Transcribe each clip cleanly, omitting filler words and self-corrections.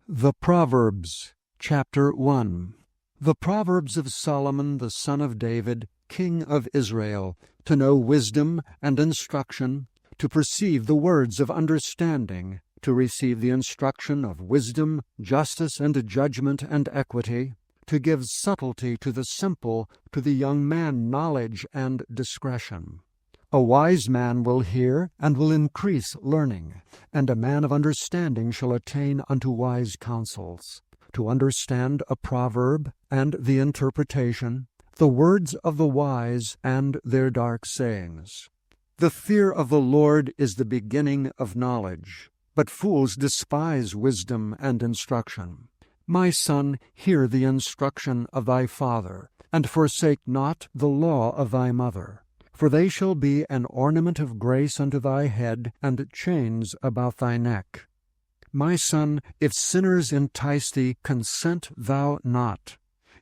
The Proverbs, chapter 1. The Proverbs of Solomon the son of David, king of Israel, to know wisdom and instruction, to perceive the words of understanding, to receive the instruction of wisdom, justice, and judgment, and equity, to give subtlety to the simple, to the young man knowledge and discretion. A wise man will hear, and will increase learning, and a man of understanding shall attain unto wise counsels. To understand a proverb, and the interpretation, the words of the wise, and their dark sayings. The fear of the Lord is the beginning of knowledge, but fools despise wisdom and instruction. My son, hear the instruction of thy father, and forsake not the law of thy mother. For they shall be an ornament of grace unto thy head, and chains about thy neck. My son, if sinners entice thee, consent thou not.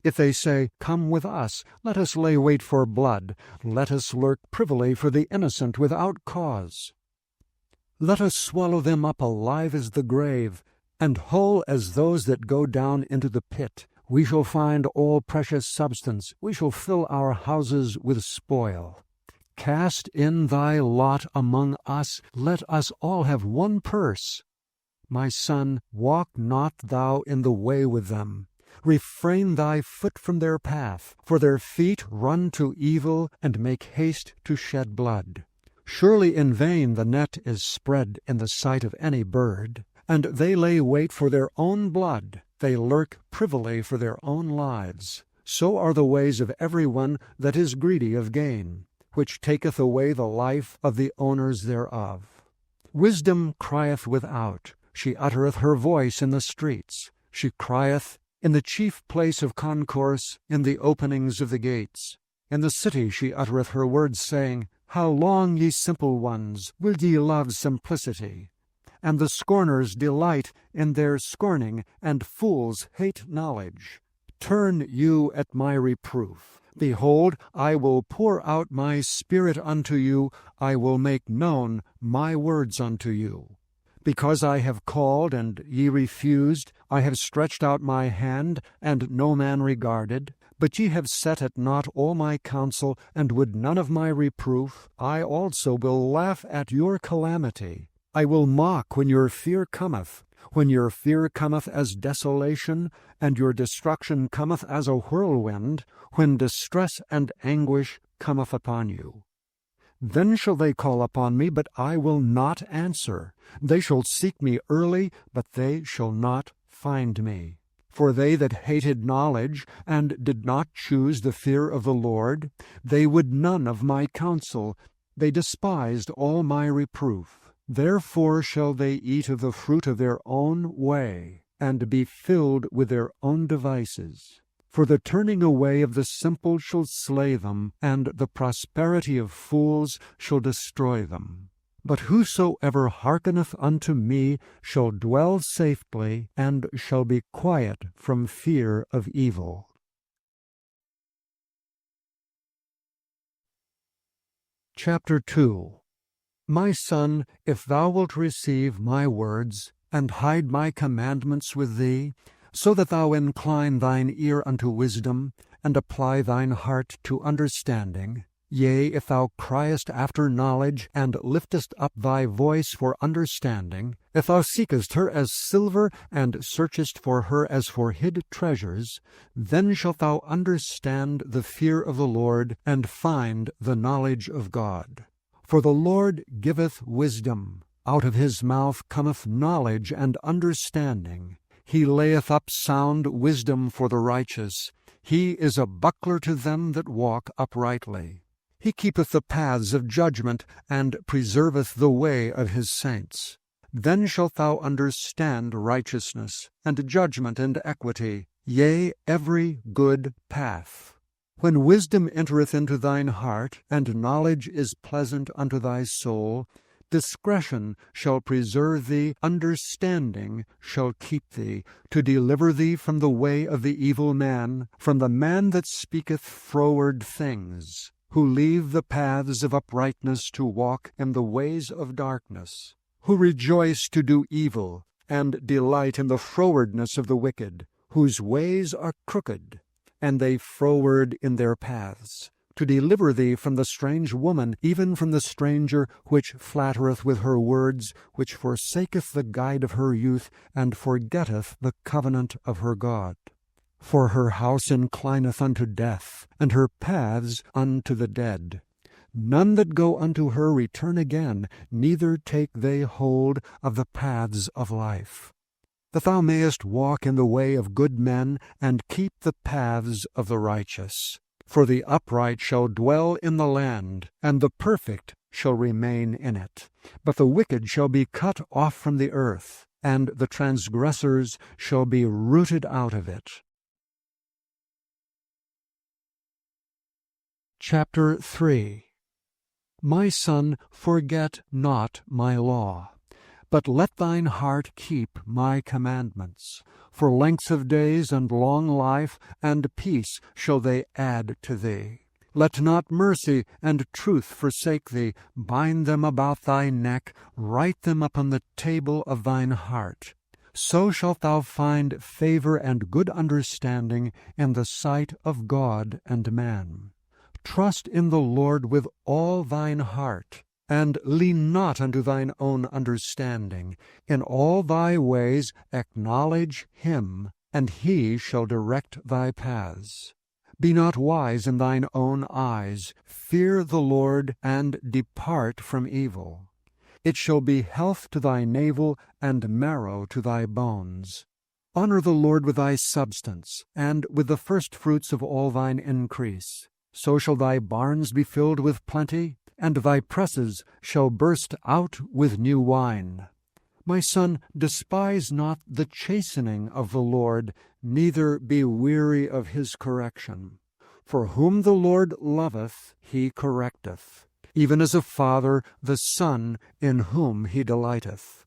If they say, Come with us, let us lay wait for blood, let us lurk privily for the innocent without cause. Let us swallow them up alive as the grave, and whole as those that go down into the pit. We shall find all precious substance, we shall fill our houses with spoil. Cast in thy lot among us, let us all have one purse. My son, walk not thou in the way with them. Refrain thy foot from their path, for their feet run to evil, and make haste to shed blood. Surely in vain the net is spread in the sight of any bird, and they lay wait for their own blood, they lurk privily for their own lives. So are the ways of every one that is greedy of gain, which taketh away the life of the owners thereof. Wisdom crieth without, she uttereth her voice in the streets. She crieth in the chief place of concourse, in the openings of the gates. In the city she uttereth her words, saying, How long, ye simple ones, will ye love simplicity? And the scorners delight in their scorning, and fools hate knowledge. Turn you at my reproof. Behold, I will pour out my spirit unto you, I will make known my words unto you. Because I have called, and ye refused, I have stretched out my hand, and no man regarded. But ye have set at naught all my counsel, and would none of my reproof. I also will laugh at your calamity. I will mock when your fear cometh. When your fear cometh as desolation, and your destruction cometh as a whirlwind, when distress and anguish cometh upon you. Then shall they call upon me, but I will not answer. They shall seek me early, but they shall not find me. For they that hated knowledge, and did not choose the fear of the Lord, they would none of my counsel, they despised all my reproof. Therefore shall they eat of the fruit of their own way, and be filled with their own devices. For the turning away of the simple shall slay them, and the prosperity of fools shall destroy them. But whosoever hearkeneth unto me shall dwell safely, and shall be quiet from fear of evil. Chapter 2. My son, if thou wilt receive my words, and hide my commandments with thee, so that thou incline thine ear unto wisdom, and apply thine heart to understanding, yea, if thou criest after knowledge, and liftest up thy voice for understanding, if thou seekest her as silver, and searchest for her as for hid treasures, then shalt thou understand the fear of the Lord, and find the knowledge of God. For the Lord giveth wisdom, out of his mouth cometh knowledge and understanding. He layeth up sound wisdom for the righteous. He is a buckler to them that walk uprightly. He keepeth the paths of judgment, and preserveth the way of his saints. Then shalt thou understand righteousness, and judgment, and equity, yea, every good path. When wisdom entereth into thine heart, and knowledge is pleasant unto thy soul, discretion shall preserve thee, understanding shall keep thee, to deliver thee from the way of the evil man, from the man that speaketh froward things, who leave the paths of uprightness to walk in the ways of darkness, who rejoice to do evil, and delight in the frowardness of the wicked, whose ways are crooked, and they froward in their paths, to deliver thee from the strange woman, even from the stranger which flattereth with her words, which forsaketh the guide of her youth, and forgetteth the covenant of her God. For her house inclineth unto death, and her paths unto the dead. None that go unto her return again, neither take they hold of the paths of life. That thou mayest walk in the way of good men, and keep the paths of the righteous. For the upright shall dwell in the land, and the perfect shall remain in it. But the wicked shall be cut off from the earth, and the transgressors shall be rooted out of it. Chapter 3. My son, forget not my law, but let thine heart keep my commandments. For length of days and long life and peace shall they add to thee. Let not mercy and truth forsake thee. Bind them about thy neck, write them upon the table of thine heart. So shalt thou find favor and good understanding in the sight of God and man. Trust in the Lord with all thine heart, and lean not unto thine own understanding. In all thy ways acknowledge him, and he shall direct thy paths. Be not wise in thine own eyes. Fear the Lord, and depart from evil. It shall be health to thy navel, and marrow to thy bones. Honor the Lord with thy substance, and with the firstfruits of all thine increase. So shall thy barns be filled with plenty, and thy presses shall burst out with new wine. My son, despise not the chastening of the Lord, neither be weary of his correction. For whom the Lord loveth, he correcteth, even as a father the son in whom he delighteth.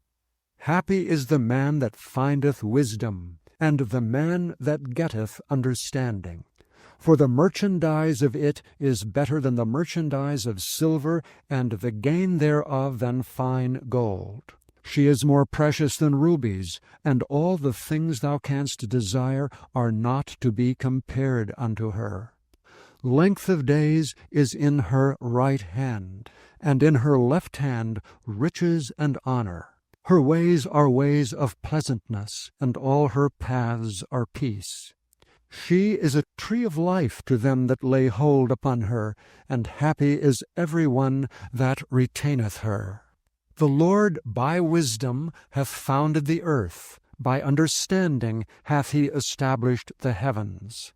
Happy is the man that findeth wisdom, and the man that getteth understanding. For the merchandise of it is better than the merchandise of silver, and the gain thereof than fine gold. She is more precious than rubies, and all the things thou canst desire are not to be compared unto her. Length of days is in her right hand, and in her left hand riches and honor. Her ways are ways of pleasantness, and all her paths are peace. She is a tree of life to them that lay hold upon her, and happy is every one that retaineth her. The Lord by wisdom hath founded the earth, by understanding hath he established the heavens.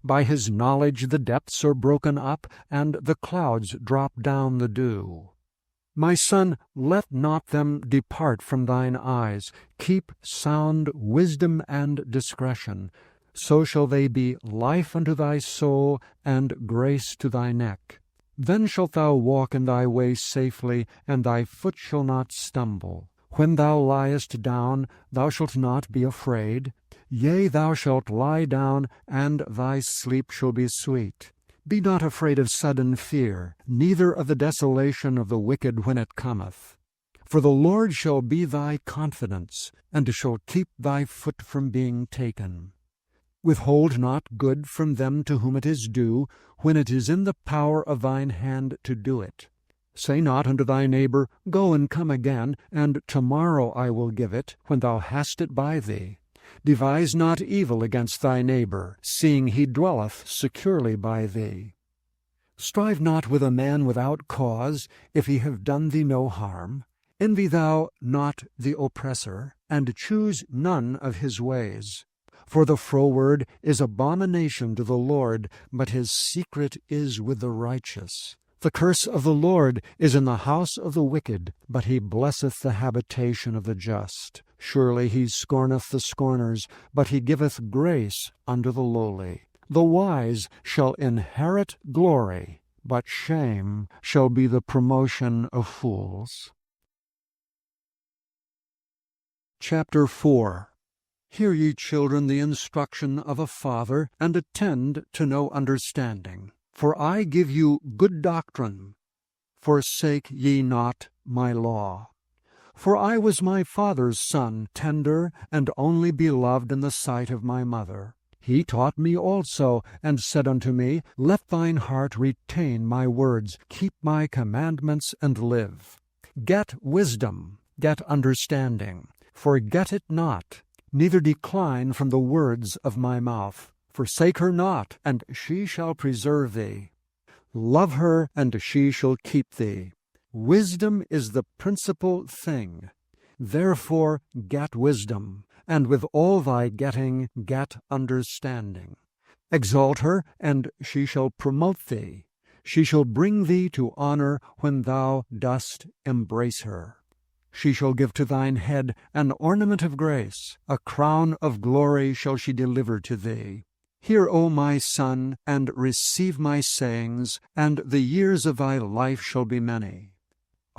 By his knowledge the depths are broken up, and the clouds drop down the dew. My son, let not them depart from thine eyes. Keep sound wisdom and discretion. So shall they be life unto thy soul, and grace to thy neck. Then shalt thou walk in thy way safely, and thy foot shall not stumble. When thou liest down, thou shalt not be afraid. Yea, thou shalt lie down, and thy sleep shall be sweet. Be not afraid of sudden fear, neither of the desolation of the wicked when it cometh. For the Lord shall be thy confidence, and shall keep thy foot from being taken. Withhold not good from them to whom it is due, when it is in the power of thine hand to do it. Say not unto thy neighbor, Go and come again, and tomorrow I will give it, when thou hast it by thee. Devise not evil against thy neighbor, seeing he dwelleth securely by thee. Strive not with a man without cause, if he have done thee no harm. Envy thou not the oppressor, and choose none of his ways. For the froward is abomination to the Lord, but his secret is with the righteous. The curse of the Lord is in the house of the wicked, but he blesseth the habitation of the just. Surely he scorneth the scorners, but he giveth grace unto the lowly. The wise shall inherit glory, but shame shall be the promotion of fools. Chapter 4. Hear ye, children, the instruction of a father, and attend to no understanding. For I give you good doctrine. Forsake ye not my law. For I was my father's son, tender and only beloved in the sight of my mother. He taught me also, and said unto me, Let thine heart retain my words, keep my commandments, and live. Get wisdom, get understanding. Forget it not, neither decline from the words of my mouth. Forsake her not, and she shall preserve thee. Love her, and she shall keep thee. Wisdom is the principal thing. Therefore get wisdom, and with all thy getting get understanding. Exalt her, and she shall promote thee. She shall bring thee to honor when thou dost embrace her. She shall give to thine head an ornament of grace, a crown of glory shall she deliver to thee. Hear, O my son, and receive my sayings, and the years of thy life shall be many.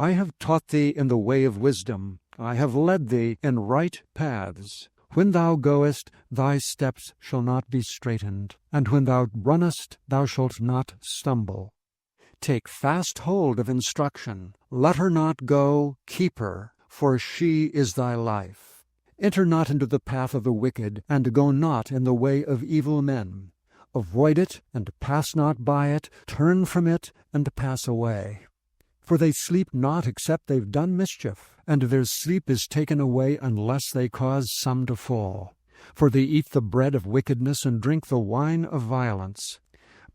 I have taught thee in the way of wisdom, I have led thee in right paths. When thou goest, thy steps shall not be straitened, and when thou runnest, thou shalt not stumble. Take fast hold of instruction, let her not go, keep her, for she is thy life. Enter not into the path of the wicked, and go not in the way of evil men. Avoid it, and pass not by it, turn from it, and pass away. For they sleep not except they've done mischief, and their sleep is taken away unless they cause some to fall. For they eat the bread of wickedness, and drink the wine of violence.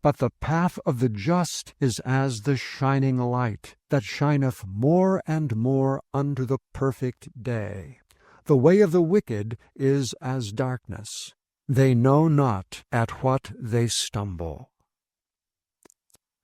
But the path of the just is as the shining light, that shineth more and more unto the perfect day. The way of the wicked is as darkness. They know not at what they stumble.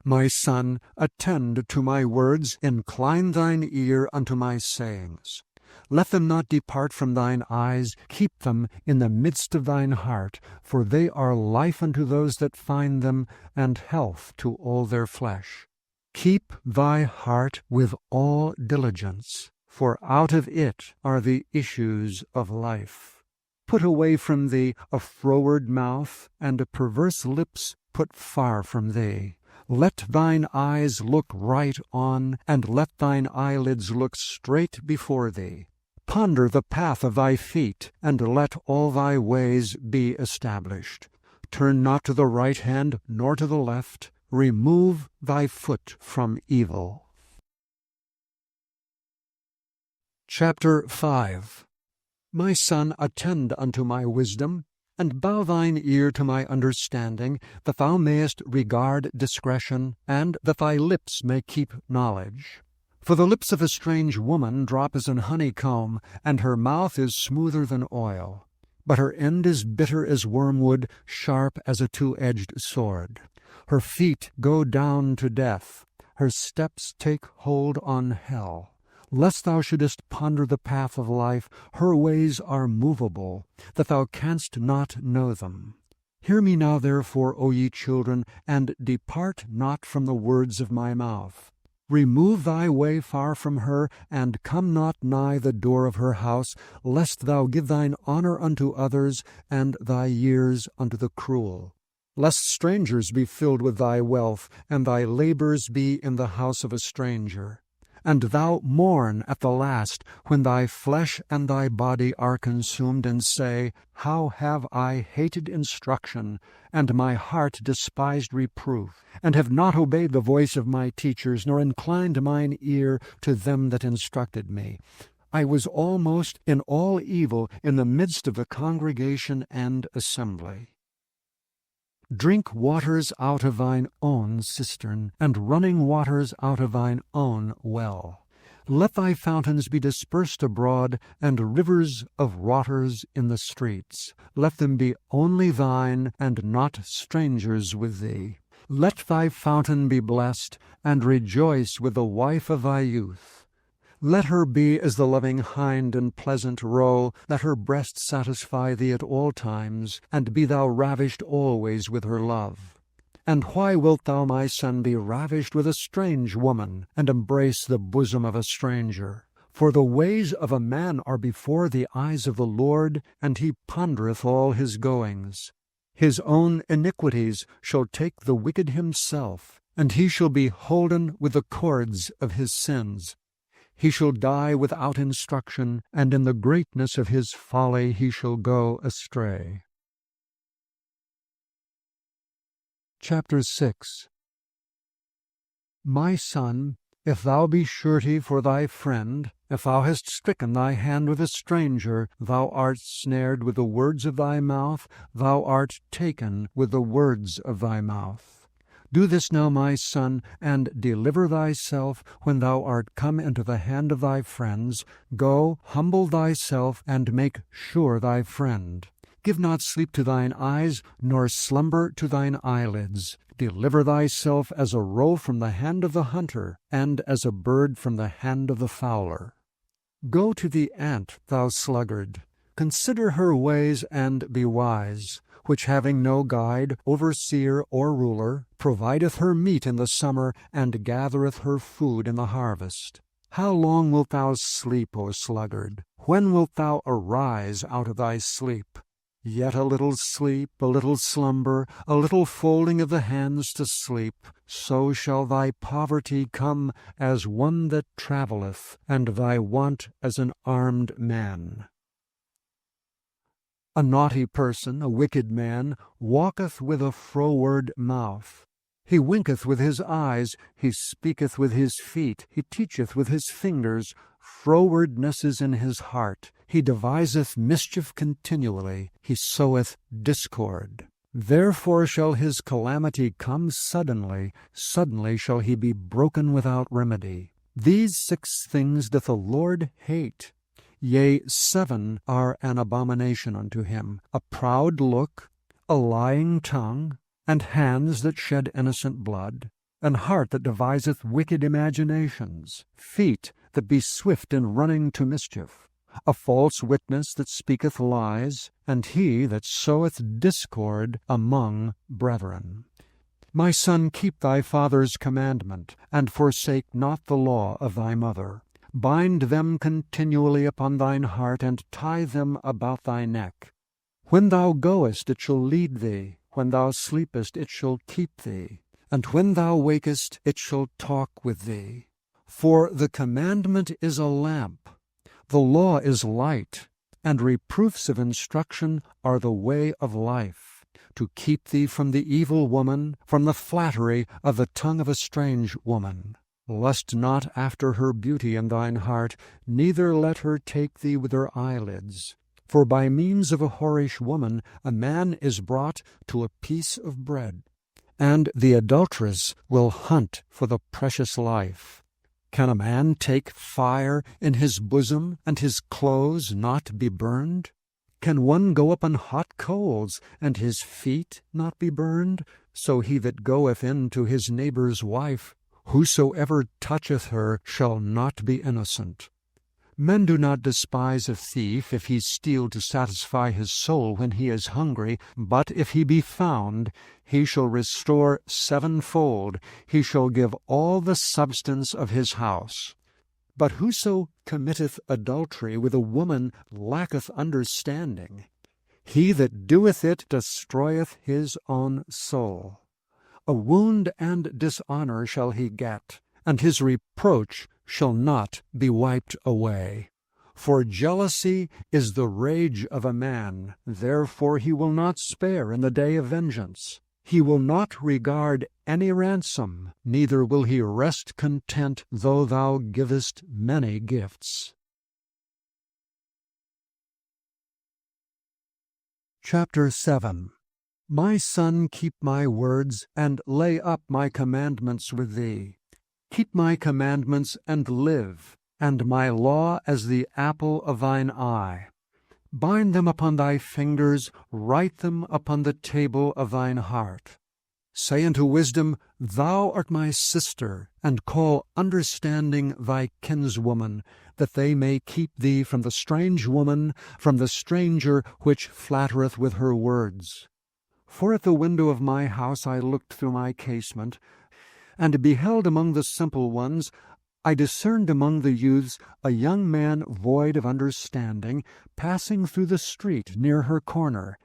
My son, attend to my words, incline thine ear unto my sayings. Let them not depart from thine eyes, keep them in the midst of thine heart, for they are life unto those that find them, and health to all their flesh. Keep thy heart with all diligence, for out of it are the issues of life. Put away from thee a froward mouth, and a perverse lips put far from thee. Let thine eyes look right on, and let thine eyelids look straight before thee. Ponder the path of thy feet, and let all thy ways be established. Turn not to the right hand, nor to the left. Remove thy foot from evil. Chapter 5. My son, attend unto my wisdom, and bow thine ear to my understanding, that thou mayest regard discretion, and that thy lips may keep knowledge. For the lips of a strange woman drop as an honeycomb, and her mouth is smoother than oil. But her end is bitter as wormwood, sharp as a two-edged sword. Her feet go down to death, her steps take hold on hell. Lest thou shouldest ponder the path of life, her ways are movable, that thou canst not know them. Hear me now therefore, O ye children, and depart not from the words of my mouth. Remove thy way far from her, and come not nigh the door of her house, lest thou give thine honor unto others, and thy years unto the cruel. Lest strangers be filled with thy wealth, and thy labors be in the house of a stranger. And thou mourn at the last, when thy flesh and thy body are consumed, and say, How have I hated instruction, and my heart despised reproof, and have not obeyed the voice of my teachers, nor inclined mine ear to them that instructed me. I was almost in all evil in the midst of the congregation and assembly. Drink waters out of thine own cistern, and running waters out of thine own well. Let thy fountains be dispersed abroad, and rivers of waters in the streets. Let them be only thine, and not strangers with thee. Let thy fountain be blessed, and rejoice with the wife of thy youth. Let her be as the loving hind and pleasant roe, let her breast satisfy thee at all times, and be thou ravished always with her love. And why wilt thou, my son, be ravished with a strange woman, and embrace the bosom of a stranger? For the ways of a man are before the eyes of the Lord, and he pondereth all his goings. His own iniquities shall take the wicked himself, and he shall be holden with the cords of his sins. He shall die without instruction, and in the greatness of his folly he shall go astray. Chapter 6. My son, if thou be surety for thy friend, if thou hast stricken thy hand with a stranger, thou art snared with the words of thy mouth, thou art taken with the words of thy mouth. Do this now, my son, and deliver thyself when thou art come into the hand of thy friends. Go, humble thyself, and make sure thy friend. Give not sleep to thine eyes, nor slumber to thine eyelids. Deliver thyself as a roe from the hand of the hunter, and as a bird from the hand of the fowler. Go to the ant, thou sluggard. Consider her ways, and be wise, which having no guide, overseer, or ruler, provideth her meat in the summer, and gathereth her food in the harvest. How long wilt thou sleep, O sluggard? When wilt thou arise out of thy sleep? Yet a little sleep, a little slumber, a little folding of the hands to sleep, so shall thy poverty come as one that travelleth, and thy want as an armed man. A naughty person, a wicked man, walketh with a froward mouth. He winketh with his eyes, he speaketh with his feet, he teacheth with his fingers. Frowardness is in his heart. He deviseth mischief continually. He soweth discord. Therefore shall his calamity come suddenly. Suddenly shall he be broken without remedy. These 6 things doth the Lord hate. Yea, 7 are an abomination unto him: a proud look, a lying tongue, and hands that shed innocent blood, an heart that deviseth wicked imaginations, feet that be swift in running to mischief, a false witness that speaketh lies, and he that soweth discord among brethren. My son, keep thy father's commandment, and forsake not the law of thy mother. Bind them continually upon thine heart, and tie them about thy neck. When thou goest, it shall lead thee. When thou sleepest, it shall keep thee. And when thou wakest, it shall talk with thee. For the commandment is a lamp, the law is light, and reproofs of instruction are the way of life, to keep thee from the evil woman, from the flattery of the tongue of a strange woman. Lust not after her beauty in thine heart, neither let her take thee with her eyelids. For by means of a whorish woman a man is brought to a piece of bread, and the adulteress will hunt for the precious life. Can a man take fire in his bosom, and his clothes not be burned? Can one go upon hot coals, and his feet not be burned? So he that goeth in to his neighbour's wife, whosoever toucheth her shall not be innocent. Men do not despise a thief if he steal to satisfy his soul when he is hungry, but if he be found, he shall restore 7-fold, he shall give all the substance of his house. But whoso committeth adultery with a woman lacketh understanding. He that doeth it destroyeth his own soul. A wound and dishonour shall he get, and his reproach shall not be wiped away. For jealousy is the rage of a man, therefore he will not spare in the day of vengeance. He will not regard any ransom, neither will he rest content though thou givest many gifts. Chapter 7. My son, keep my words, and lay up my commandments with thee. Keep my commandments, and live, and my law as the apple of thine eye. Bind them upon thy fingers, write them upon the table of thine heart. Say unto wisdom, Thou art my sister, and call understanding thy kinswoman, that they may keep thee from the strange woman, from the stranger which flattereth with her words. For at the window of my house I looked through my casement, and beheld among the simple ones, I discerned among the youths a young man void of understanding, passing through the street near her corner.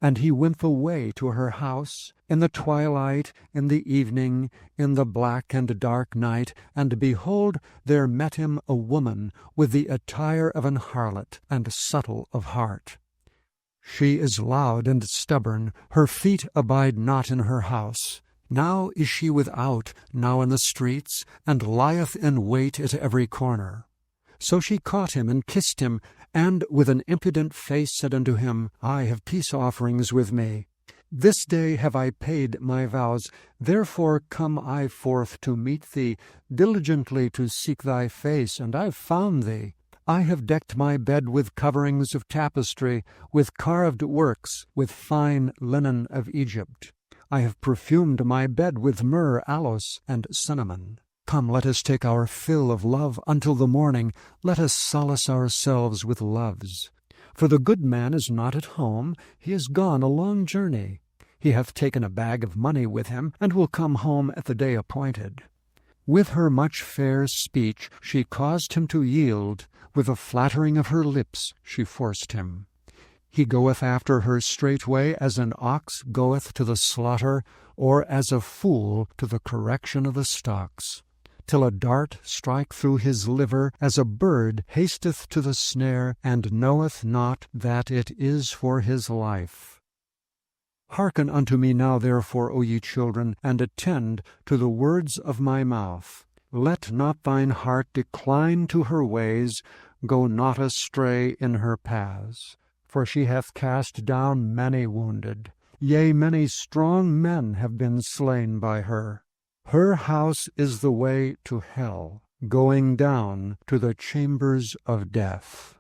And he went the way to her house, in the twilight, in the evening, in the black and dark night, and behold, there met him a woman with the attire of an harlot, and subtle of heart. She is loud and stubborn, her feet abide not in her house. Now is she without, now in the streets, and lieth in wait at every corner. So she caught him and kissed him, and with an impudent face said unto him, I have peace offerings with me. This day have I paid my vows, therefore come I forth to meet thee, diligently to seek thy face, and I have found thee. I have decked my bed with coverings of tapestry, with carved works, with fine linen of Egypt. I have perfumed my bed with myrrh, aloes, and cinnamon. Come, let us take our fill of love until the morning. Let us solace ourselves with loves. For the good man is not at home, he is gone a long journey. He hath taken a bag of money with him, and will come home at the day appointed. With her much fair speech she caused him to yield, with the flattering of her lips she forced him. He goeth after her straightway as an ox goeth to the slaughter, or as a fool to the correction of the stocks, till a dart strike through his liver, as a bird hasteth to the snare, and knoweth not that it is for his life. Hearken unto me now therefore, O ye children, and attend to the words of my mouth. Let not thine heart decline to her ways, go not astray in her paths. For she hath cast down many wounded, yea, many strong men have been slain by her. Her house is the way to hell, going down to the chambers of death.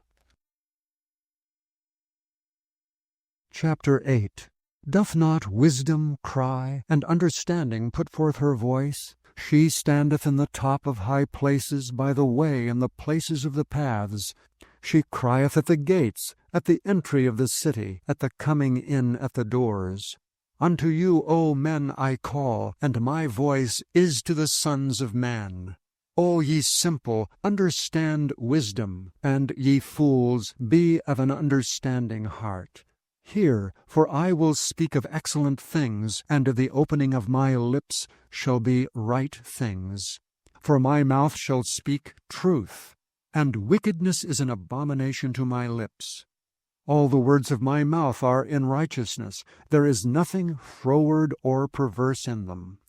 Chapter 8. Doth not wisdom cry, and understanding put forth her voice? She standeth in the top of high places, by the way in the places of the paths. She crieth at the gates, at the entry of the city, at the coming in at the doors. Unto you, O men, I call, and my voice is to the sons of man. O ye simple, understand wisdom, and ye fools, be of an understanding heart. Hear, for I will speak of excellent things, and of the opening of my lips shall be right things. For my mouth shall speak truth, and wickedness is an abomination to my lips. All the words of my mouth are in righteousness. There is nothing froward or perverse in them.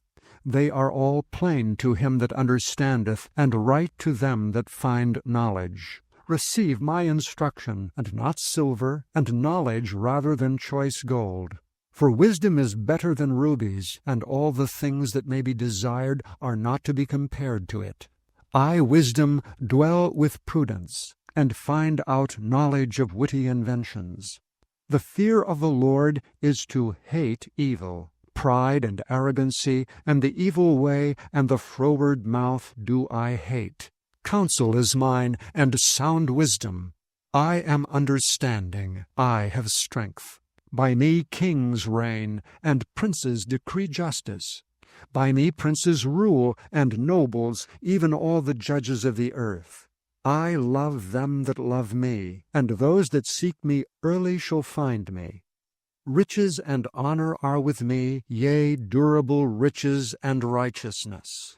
They are all plain to him that understandeth, and right to them that find knowledge. Receive my instruction, and not silver, and knowledge rather than choice gold. For wisdom is better than rubies, and all the things that may be desired are not to be compared to it. I, wisdom, dwell with prudence, and find out knowledge of witty inventions. The fear of the Lord is to hate evil. Pride and arrogancy, and the evil way, and the froward mouth do I hate. Counsel is mine, and sound wisdom. I am understanding, I have strength. By me kings reign, and princes decree justice. By me princes rule, and nobles, even all the judges of the earth. I love them that love me, and those that seek me early shall find me. Riches and honor are with me, yea, durable riches and righteousness.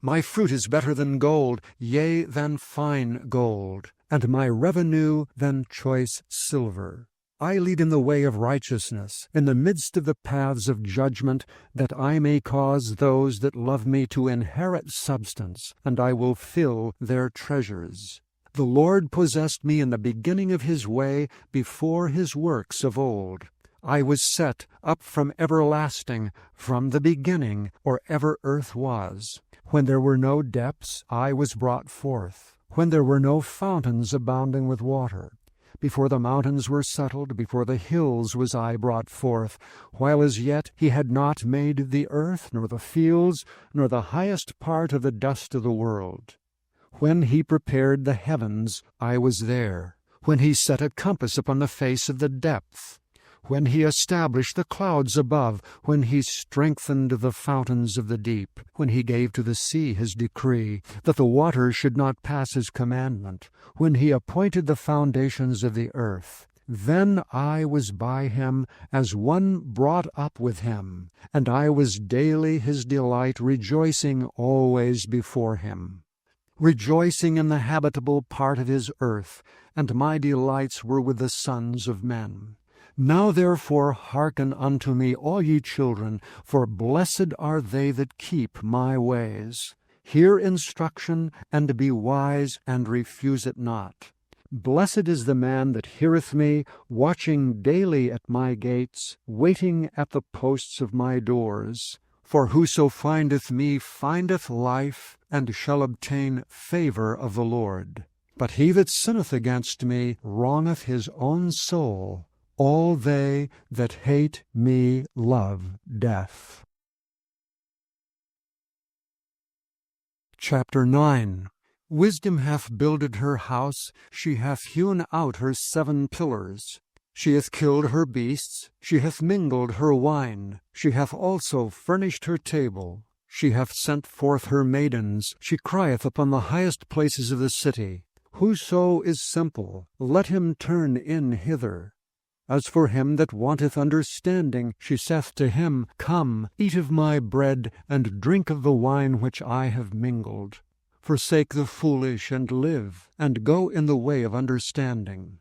My fruit is better than gold, yea, than fine gold, and my revenue than choice silver. I lead in the way of righteousness, in the midst of the paths of judgment, that I may cause those that love me to inherit substance, and I will fill their treasures. The Lord possessed me in the beginning of his way, before his works of old. I was set up from everlasting, from the beginning, or ever earth was. When there were no depths, I was brought forth. When there were no fountains abounding with water. Before the mountains were settled, before the hills was I brought forth, while as yet he had not made the earth, nor the fields, nor the highest part of the dust of the world. When he prepared the heavens, I was there. When he set a compass upon the face of the depth. When he established the clouds above, when he strengthened the fountains of the deep, when he gave to the sea his decree, that the waters should not pass his commandment, when he appointed the foundations of the earth. Then I was by him as one brought up with him, and I was daily his delight, rejoicing always before him. Rejoicing in the habitable part of his earth, and my delights were with the sons of men. Now therefore hearken unto me, all ye children, for blessed are they that keep my ways. Hear instruction, and be wise, and refuse it not. Blessed is the man that heareth me, watching daily at my gates, waiting at the posts of my doors. For whoso findeth me findeth life, and shall obtain favor of the Lord. But he that sinneth against me wrongeth his own soul. All they that hate me love death. Chapter 9. Wisdom hath builded her house, she hath hewn out her 7 pillars. She hath killed her beasts, she hath mingled her wine, she hath also furnished her table. She hath sent forth her maidens, she crieth upon the highest places of the city. Whoso is simple, let him turn in hither. As for him that wanteth understanding, she saith to him, Come, eat of my bread, and drink of the wine which I have mingled. Forsake the foolish, and live, and go in the way of understanding.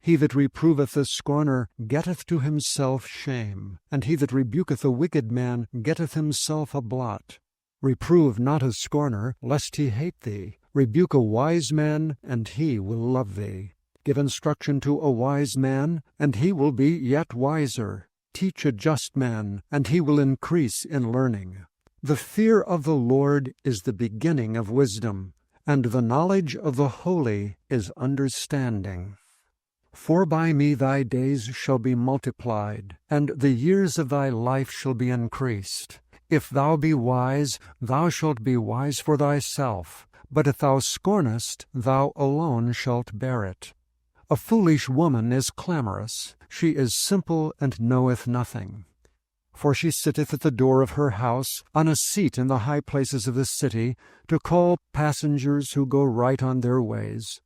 He that reproveth a scorner getteth to himself shame, and he that rebuketh a wicked man getteth himself a blot. Reprove not a scorner, lest he hate thee. Rebuke a wise man, and he will love thee. Give instruction to a wise man, and he will be yet wiser. Teach a just man, and he will increase in learning. The fear of the Lord is the beginning of wisdom, and the knowledge of the holy is understanding. For by me thy days shall be multiplied, and the years of thy life shall be increased. If thou be wise, thou shalt be wise for thyself, but if thou scornest, thou alone shalt bear it. A foolish woman is clamorous, she is simple and knoweth nothing. For she sitteth at the door of her house, on a seat in the high places of the city, to call passengers who go right on their ways.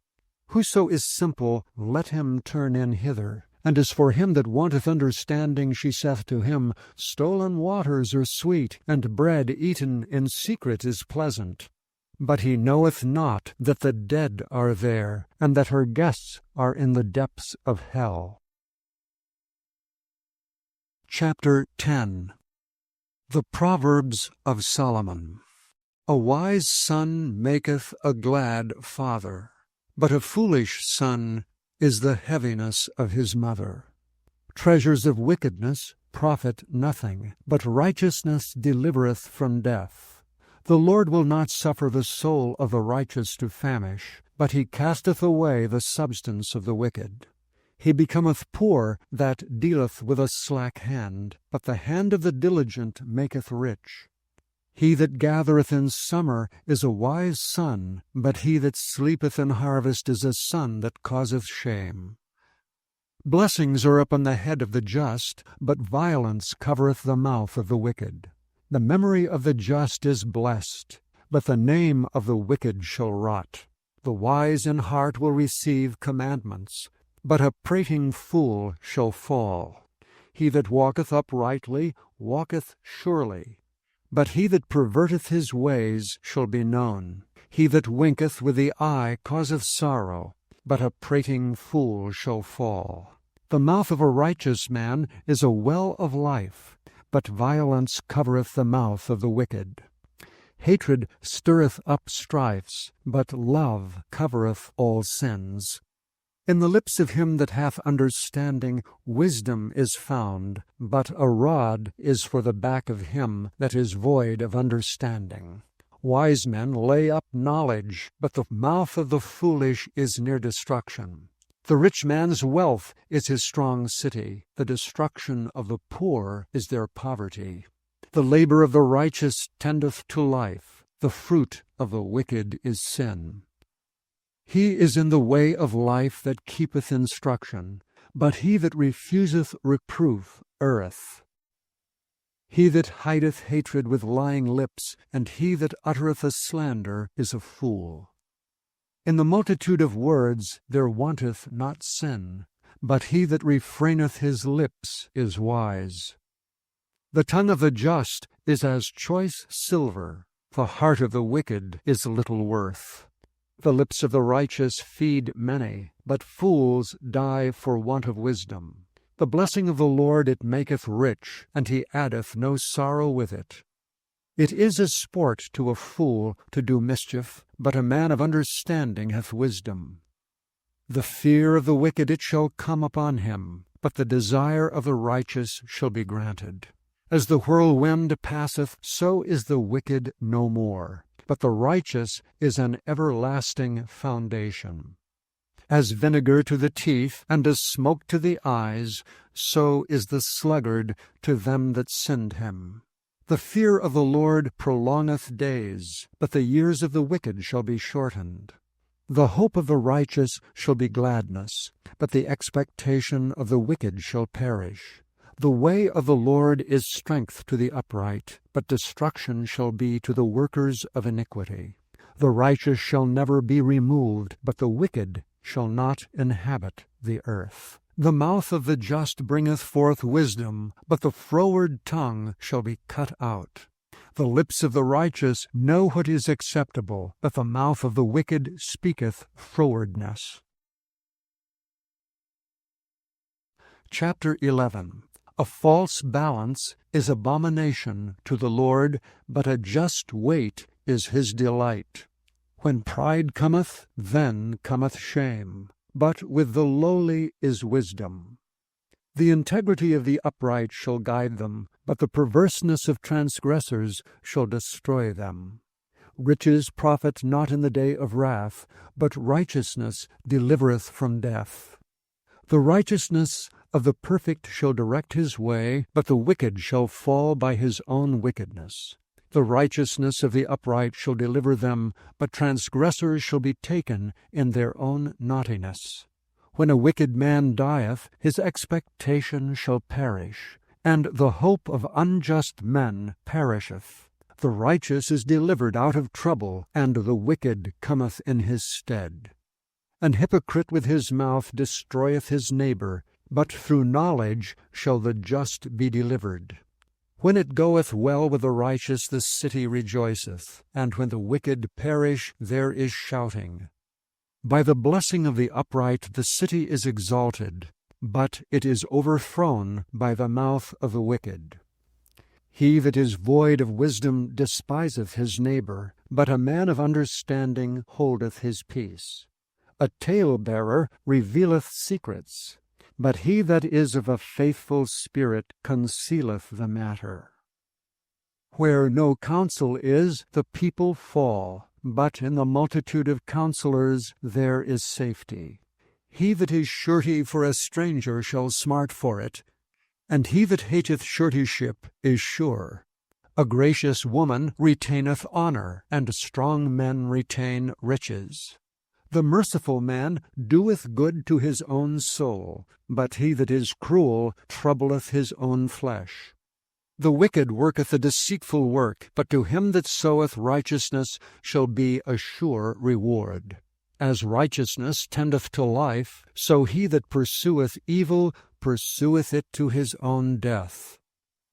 Whoso is simple, let him turn in hither. And as for him that wanteth understanding, she saith to him, Stolen waters are sweet, and bread eaten in secret is pleasant. But he knoweth not that the dead are there, and that her guests are in the depths of hell. Chapter 10. The Proverbs of Solomon. A wise son maketh a glad father, but a foolish son is the heaviness of his mother. Treasures of wickedness profit nothing, but righteousness delivereth from death. The Lord will not suffer the soul of the righteous to famish, but he casteth away the substance of the wicked. He becometh poor that dealeth with a slack hand, but the hand of the diligent maketh rich. He that gathereth in summer is a wise son, but he that sleepeth in harvest is a son that causeth shame. Blessings are upon the head of the just, but violence covereth the mouth of the wicked. The memory of the just is blessed, but the name of the wicked shall rot. The wise in heart will receive commandments, but a prating fool shall fall. He that walketh uprightly walketh surely, but he that perverteth his ways shall be known. He that winketh with the eye causeth sorrow, but a prating fool shall fall. The mouth of a righteous man is a well of life, but violence covereth the mouth of the wicked. Hatred stirreth up strifes, but love covereth all sins. In the lips of him that hath understanding wisdom is found, but a rod is for the back of him that is void of understanding. Wise men lay up knowledge, but the mouth of the foolish is near destruction. The rich man's wealth is his strong city. The destruction of the poor is their poverty. The labor of the righteous tendeth to life. The fruit of the wicked is sin. He is in the way of life that keepeth instruction, but he that refuseth reproof erreth. He that hideth hatred with lying lips, and he that uttereth a slander, is a fool. In the multitude of words there wanteth not sin, but he that refraineth his lips is wise. The tongue of the just is as choice silver, the heart of the wicked is little worth. The lips of the righteous feed many, but fools die for want of wisdom. The blessing of the Lord it maketh rich, and he addeth no sorrow with it. It is a sport to a fool to do mischief, but a man of understanding hath wisdom. The fear of the wicked it shall come upon him, but the desire of the righteous shall be granted. As the whirlwind passeth, so is the wicked no more, but the righteous is an everlasting foundation. As vinegar to the teeth, and as smoke to the eyes, so is the sluggard to them that send him. The fear of the Lord prolongeth days, but the years of the wicked shall be shortened. The hope of the righteous shall be gladness, but the expectation of the wicked shall perish. The way of the Lord is strength to the upright, but destruction shall be to the workers of iniquity. The righteous shall never be removed, but the wicked shall not inhabit the earth. The mouth of the just bringeth forth wisdom, but the froward tongue shall be cut out. The lips of the righteous know what is acceptable, but the mouth of the wicked speaketh frowardness. Chapter 11. A false balance is abomination to the Lord, but a just weight is his delight. When pride cometh, then cometh shame, but with the lowly is wisdom. The integrity of the upright shall guide them, but the perverseness of transgressors shall destroy them. Riches profit not in the day of wrath, but righteousness delivereth from death. The righteousness of the perfect shall direct his way, but the wicked shall fall by his own wickedness. The righteousness of the upright shall deliver them, but transgressors shall be taken in their own naughtiness. When a wicked man dieth, his expectation shall perish, and the hope of unjust men perisheth. The righteous is delivered out of trouble, and the wicked cometh in his stead. An hypocrite with his mouth destroyeth his neighbor, but through knowledge shall the just be delivered. When it goeth well with the righteous, the city rejoiceth, and when the wicked perish, there is shouting. By the blessing of the upright the city is exalted, but it is overthrown by the mouth of the wicked. He that is void of wisdom despiseth his neighbor, but a man of understanding holdeth his peace. A talebearer revealeth secrets, but he that is of a faithful spirit concealeth the matter. Where no counsel is, the people fall, but in the multitude of counselors there is safety. He that is surety for a stranger shall smart for it, and he that hateth suretyship is sure. A gracious woman retaineth honor, and strong men retain riches. The merciful man doeth good to his own soul, but he that is cruel troubleth his own flesh. The wicked worketh a deceitful work, but to him that soweth righteousness shall be a sure reward. As righteousness tendeth to life, so he that pursueth evil pursueth it to his own death.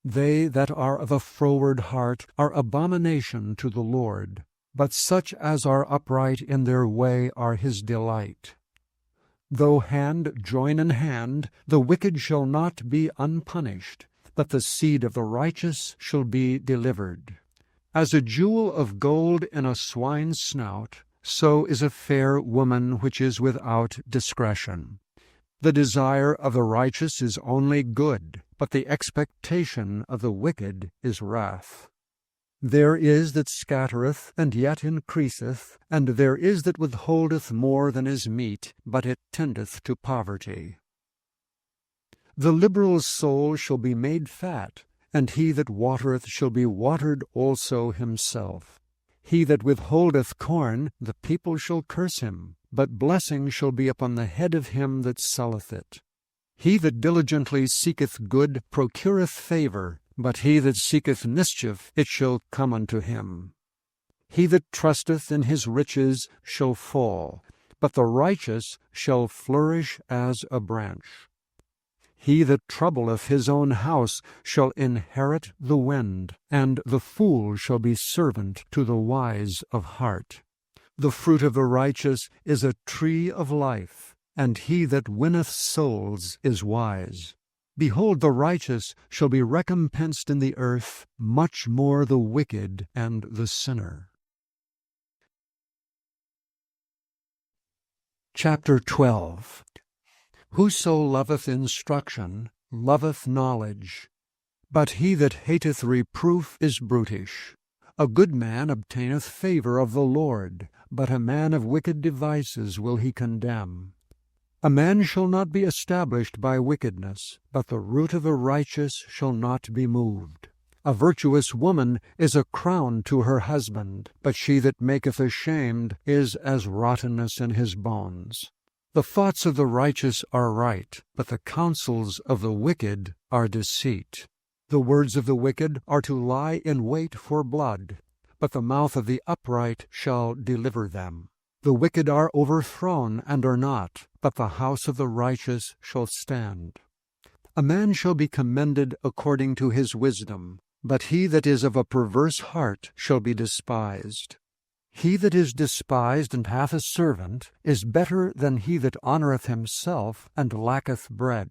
They that are of a froward heart are abomination to the Lord, but such as are upright in their way are his delight. Though hand join in hand, the wicked shall not be unpunished, but the seed of the righteous shall be delivered. As a jewel of gold in a swine's snout, so is a fair woman which is without discretion. The desire of the righteous is only good, but the expectation of the wicked is wrath. There is that scattereth, and yet increaseth, and there is that withholdeth more than is meet, but it tendeth to poverty. The liberal soul shall be made fat, and he that watereth shall be watered also himself. He that withholdeth corn, the people shall curse him, but blessing shall be upon the head of him that selleth it. He that diligently seeketh good procureth favor, but he that seeketh mischief, it shall come unto him. He that trusteth in his riches shall fall, but the righteous shall flourish as a branch. He that troubleth his own house shall inherit the wind, and the fool shall be servant to the wise of heart. The fruit of the righteous is a tree of life, and he that winneth souls is wise. Behold, the righteous shall be recompensed in the earth, much more the wicked and the sinner. Chapter 12. Whoso loveth instruction loveth knowledge, but he that hateth reproof is brutish. A good man obtaineth favor of the Lord, but a man of wicked devices will he condemn. A man shall not be established by wickedness, but the root of the righteous shall not be moved. A virtuous woman is a crown to her husband, but she that maketh ashamed is as rottenness in his bones. The thoughts of the righteous are right, but the counsels of the wicked are deceit. The words of the wicked are to lie in wait for blood, but the mouth of the upright shall deliver them. The wicked are overthrown and are not, but the house of the righteous shall stand. A man shall be commended according to his wisdom, but he that is of a perverse heart shall be despised. He that is despised and hath a servant is better than he that honoureth himself and lacketh bread.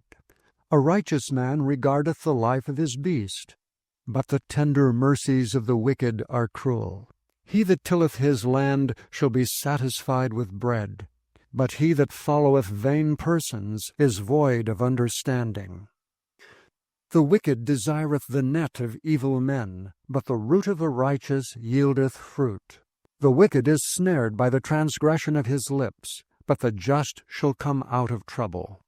A righteous man regardeth the life of his beast, but the tender mercies of the wicked are cruel. He that tilleth his land shall be satisfied with bread, but he that followeth vain persons is void of understanding. The wicked desireth the net of evil men, but the root of the righteous yieldeth fruit. The wicked is snared by the transgression of his lips, but the just shall come out of trouble.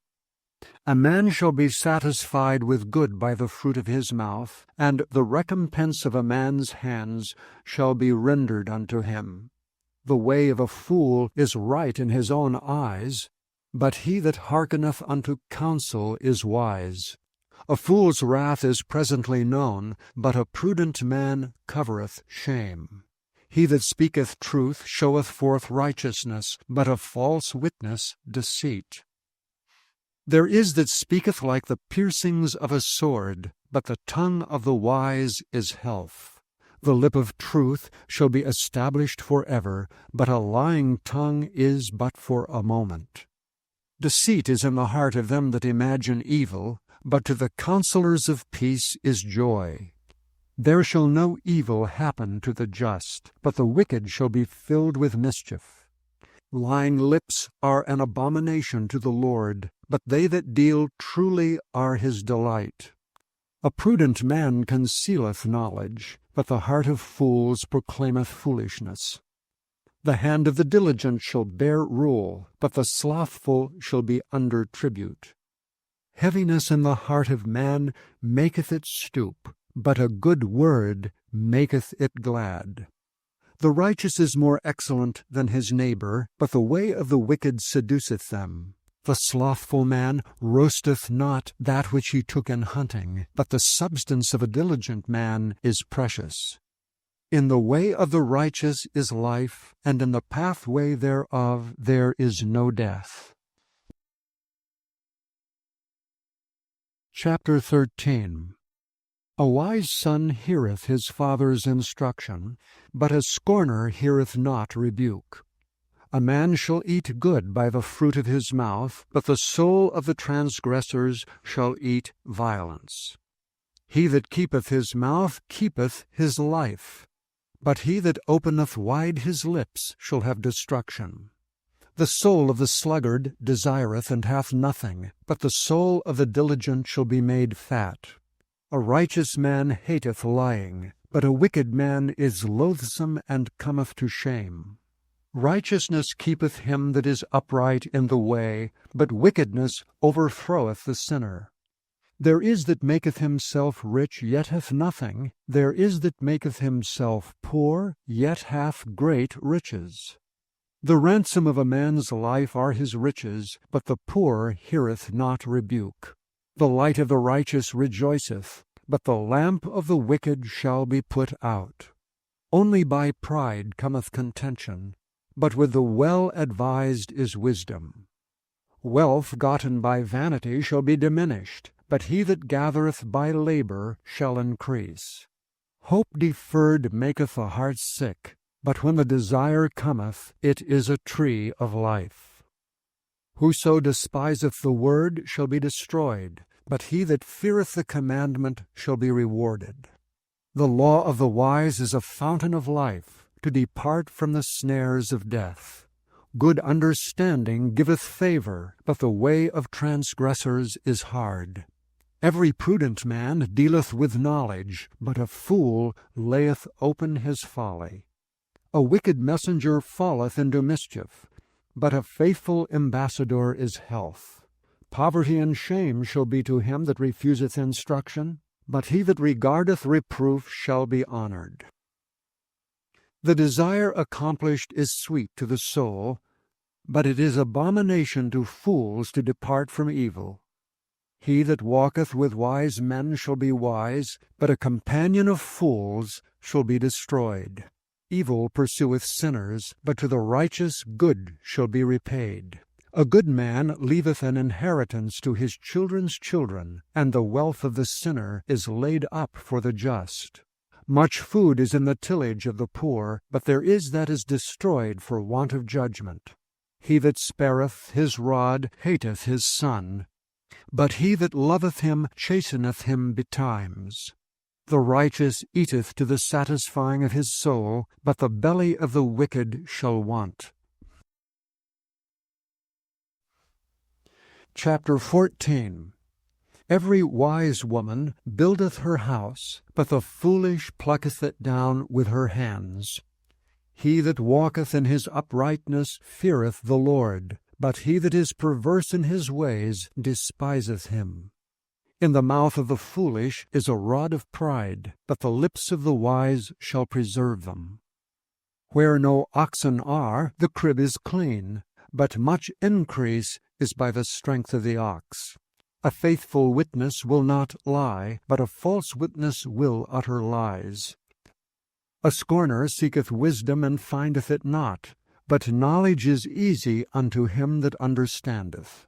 A man shall be satisfied with good by the fruit of his mouth, and the recompense of a man's hands shall be rendered unto him. The way of a fool is right in his own eyes, but he that hearkeneth unto counsel is wise. A fool's wrath is presently known, but a prudent man covereth shame. He that speaketh truth showeth forth righteousness, but a false witness deceit. There is that speaketh like the piercings of a sword, but the tongue of the wise is health. The lip of truth shall be established forever, but a lying tongue is but for a moment. Deceit is in the heart of them that imagine evil, but to the counselors of peace is joy. There shall no evil happen to the just, but the wicked shall be filled with mischief. Lying lips are an abomination to the Lord, but they that deal truly are his delight. A prudent man concealeth knowledge, but the heart of fools proclaimeth foolishness. The hand of the diligent shall bear rule, but the slothful shall be under tribute. Heaviness in the heart of man maketh it stoop, but a good word maketh it glad. The righteous is more excellent than his neighbor, but the way of the wicked seduceth them. The slothful man roasteth not that which he took in hunting, but the substance of a diligent man is precious. In the way of the righteous is life, and in the pathway thereof there is no death. Chapter 13. A wise son heareth his father's instruction, but a scorner heareth not rebuke. A man shall eat good by the fruit of his mouth, but the soul of the transgressors shall eat violence. He that keepeth his mouth keepeth his life, but he that openeth wide his lips shall have destruction. The soul of the sluggard desireth and hath nothing, but the soul of the diligent shall be made fat. A righteous man hateth lying, but a wicked man is loathsome and cometh to shame. Righteousness keepeth him that is upright in the way, but wickedness overthroweth the sinner. There is that maketh himself rich, yet hath nothing. There is that maketh himself poor, yet hath great riches. The ransom of a man's life are his riches, but the poor heareth not rebuke. The light of the righteous rejoiceth, but the lamp of the wicked shall be put out. Only by pride cometh contention, but with the well-advised is wisdom. Wealth gotten by vanity shall be diminished, but he that gathereth by labor shall increase. Hope deferred maketh the heart sick, but when the desire cometh, it is a tree of life. Whoso despiseth the word shall be destroyed, but he that feareth the commandment shall be rewarded. The law of the wise is a fountain of life, to depart from the snares of death. Good understanding giveth favor, but the way of transgressors is hard. Every prudent man dealeth with knowledge, but a fool layeth open his folly. A wicked messenger falleth into mischief, but a faithful ambassador is health. Poverty and shame shall be to him that refuseth instruction, but he that regardeth reproof shall be honored. The desire accomplished is sweet to the soul, but it is abomination to fools to depart from evil. He that walketh with wise men shall be wise, but a companion of fools shall be destroyed. Evil pursueth sinners, but to the righteous good shall be repaid. A good man leaveth an inheritance to his children's children, and the wealth of the sinner is laid up for the just. Much food is in the tillage of the poor, but there is that is destroyed for want of judgment. He that spareth his rod hateth his son, but he that loveth him chasteneth him betimes. The righteous eateth to the satisfying of his soul, but the belly of the wicked shall want. Chapter 14. Every wise woman buildeth her house, but the foolish plucketh it down with her hands. He that walketh in his uprightness feareth the Lord, but he that is perverse in his ways despiseth him. In the mouth of the foolish is a rod of pride, but the lips of the wise shall preserve them. Where no oxen are, the crib is clean, but much increase is by the strength of the ox. A faithful witness will not lie, but a false witness will utter lies. A scorner seeketh wisdom and findeth it not, but knowledge is easy unto him that understandeth.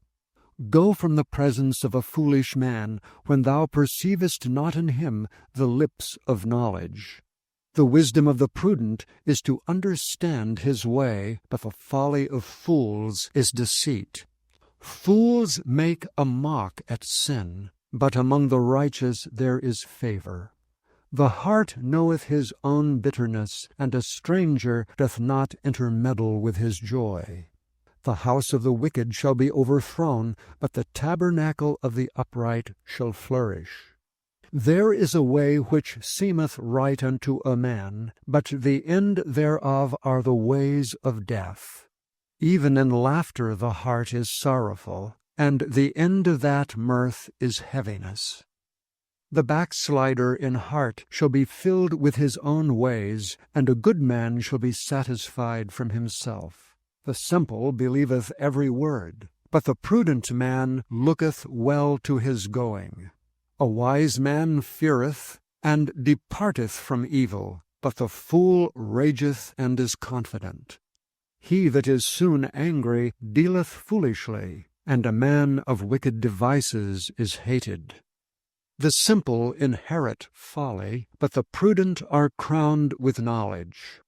Go from the presence of a foolish man, when thou perceivest not in him the lips of knowledge. The wisdom of the prudent is to understand his way, but the folly of fools is deceit. Fools make a mock at sin, but among the righteous there is favor. The heart knoweth his own bitterness, and a stranger doth not intermeddle with his joy. The house of the wicked shall be overthrown, but the tabernacle of the upright shall flourish. There is a way which seemeth right unto a man, but the end thereof are the ways of death. Even in laughter the heart is sorrowful, and the end of that mirth is heaviness. The backslider in heart shall be filled with his own ways, and a good man shall be satisfied from himself. The simple believeth every word, but the prudent man looketh well to his going. A wise man feareth, and departeth from evil, but the fool rageth and is confident. He that is soon angry dealeth foolishly, and a man of wicked devices is hated. The simple inherit folly, but the prudent are crowned with knowledge.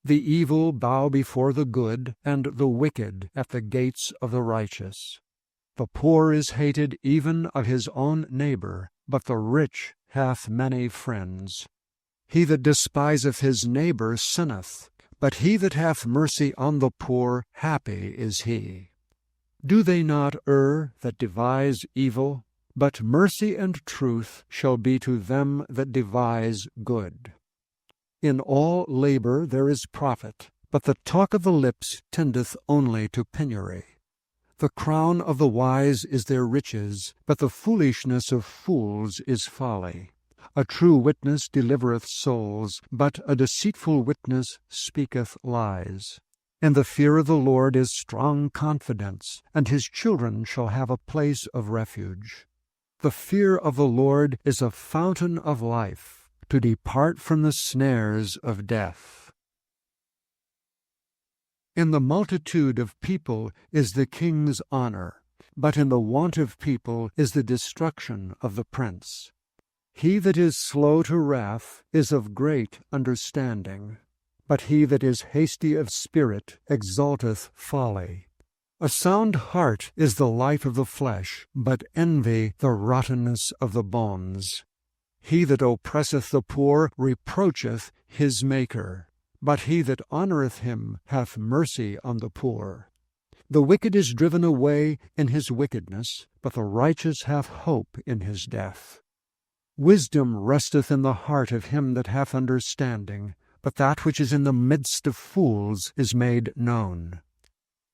The evil bow before the good, and the wicked at the gates of the righteous. The poor is hated even of his own neighbor, but the rich hath many friends. He that despiseth his neighbor sinneth, but he that hath mercy on the poor, happy is he. Do they not err that devise evil? But mercy and truth shall be to them that devise good. In all labor there is profit, but the talk of the lips tendeth only to penury. The crown of the wise is their riches, but the foolishness of fools is folly. A true witness delivereth souls, but a deceitful witness speaketh lies. In the fear of the Lord is strong confidence, and his children shall have a place of refuge. The fear of the Lord is a fountain of life, to depart from the snares of death. In the multitude of people is the king's honor, but in the want of people is the destruction of the prince. He that is slow to wrath is of great understanding, but he that is hasty of spirit exalteth folly. A sound heart is the life of the flesh, but envy the rottenness of the bones. He that oppresseth the poor reproacheth his Maker, but he that honoureth him hath mercy on the poor. The wicked is driven away in his wickedness, but the righteous hath hope in his death. Wisdom resteth in the heart of him that hath understanding, but that which is in the midst of fools is made known.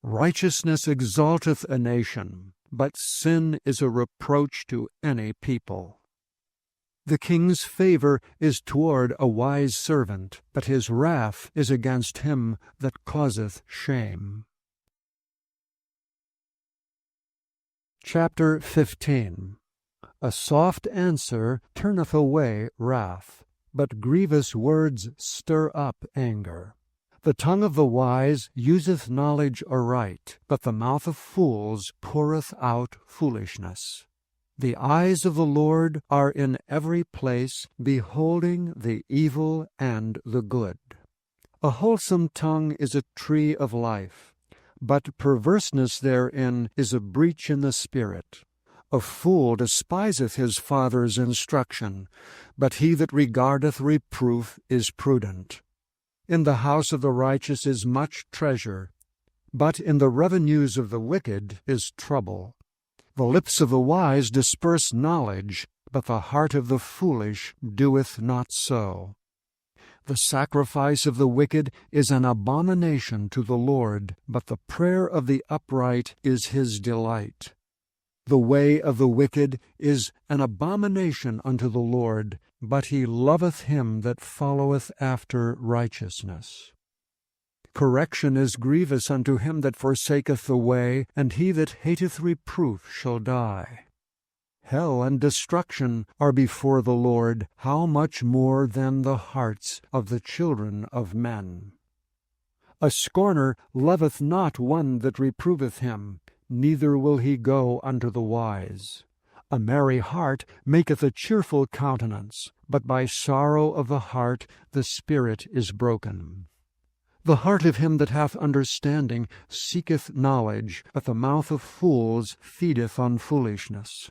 Righteousness exalteth a nation, but sin is a reproach to any people. The king's favor is toward a wise servant, but his wrath is against him that causeth shame. Chapter 15. A soft answer turneth away wrath, but grievous words stir up anger. The tongue of the wise useth knowledge aright, but the mouth of fools poureth out foolishness. The eyes of the Lord are in every place, beholding the evil and the good. A wholesome tongue is a tree of life, but perverseness therein is a breach in the spirit. A fool despiseth his father's instruction, but he that regardeth reproof is prudent. In the house of the righteous is much treasure, but in the revenues of the wicked is trouble. The lips of the wise disperse knowledge, but the heart of the foolish doeth not so. The sacrifice of the wicked is an abomination to the Lord, but the prayer of the upright is his delight. The way of the wicked is an abomination unto the Lord, but he loveth him that followeth after righteousness. Correction is grievous unto him that forsaketh the way, and he that hateth reproof shall die. Hell and destruction are before the Lord, how much more than the hearts of the children of men? A scorner loveth not one that reproveth him, neither will he go unto the wise. A merry heart maketh a cheerful countenance, but by sorrow of the heart the spirit is broken. The heart of him that hath understanding seeketh knowledge, but the mouth of fools feedeth on foolishness.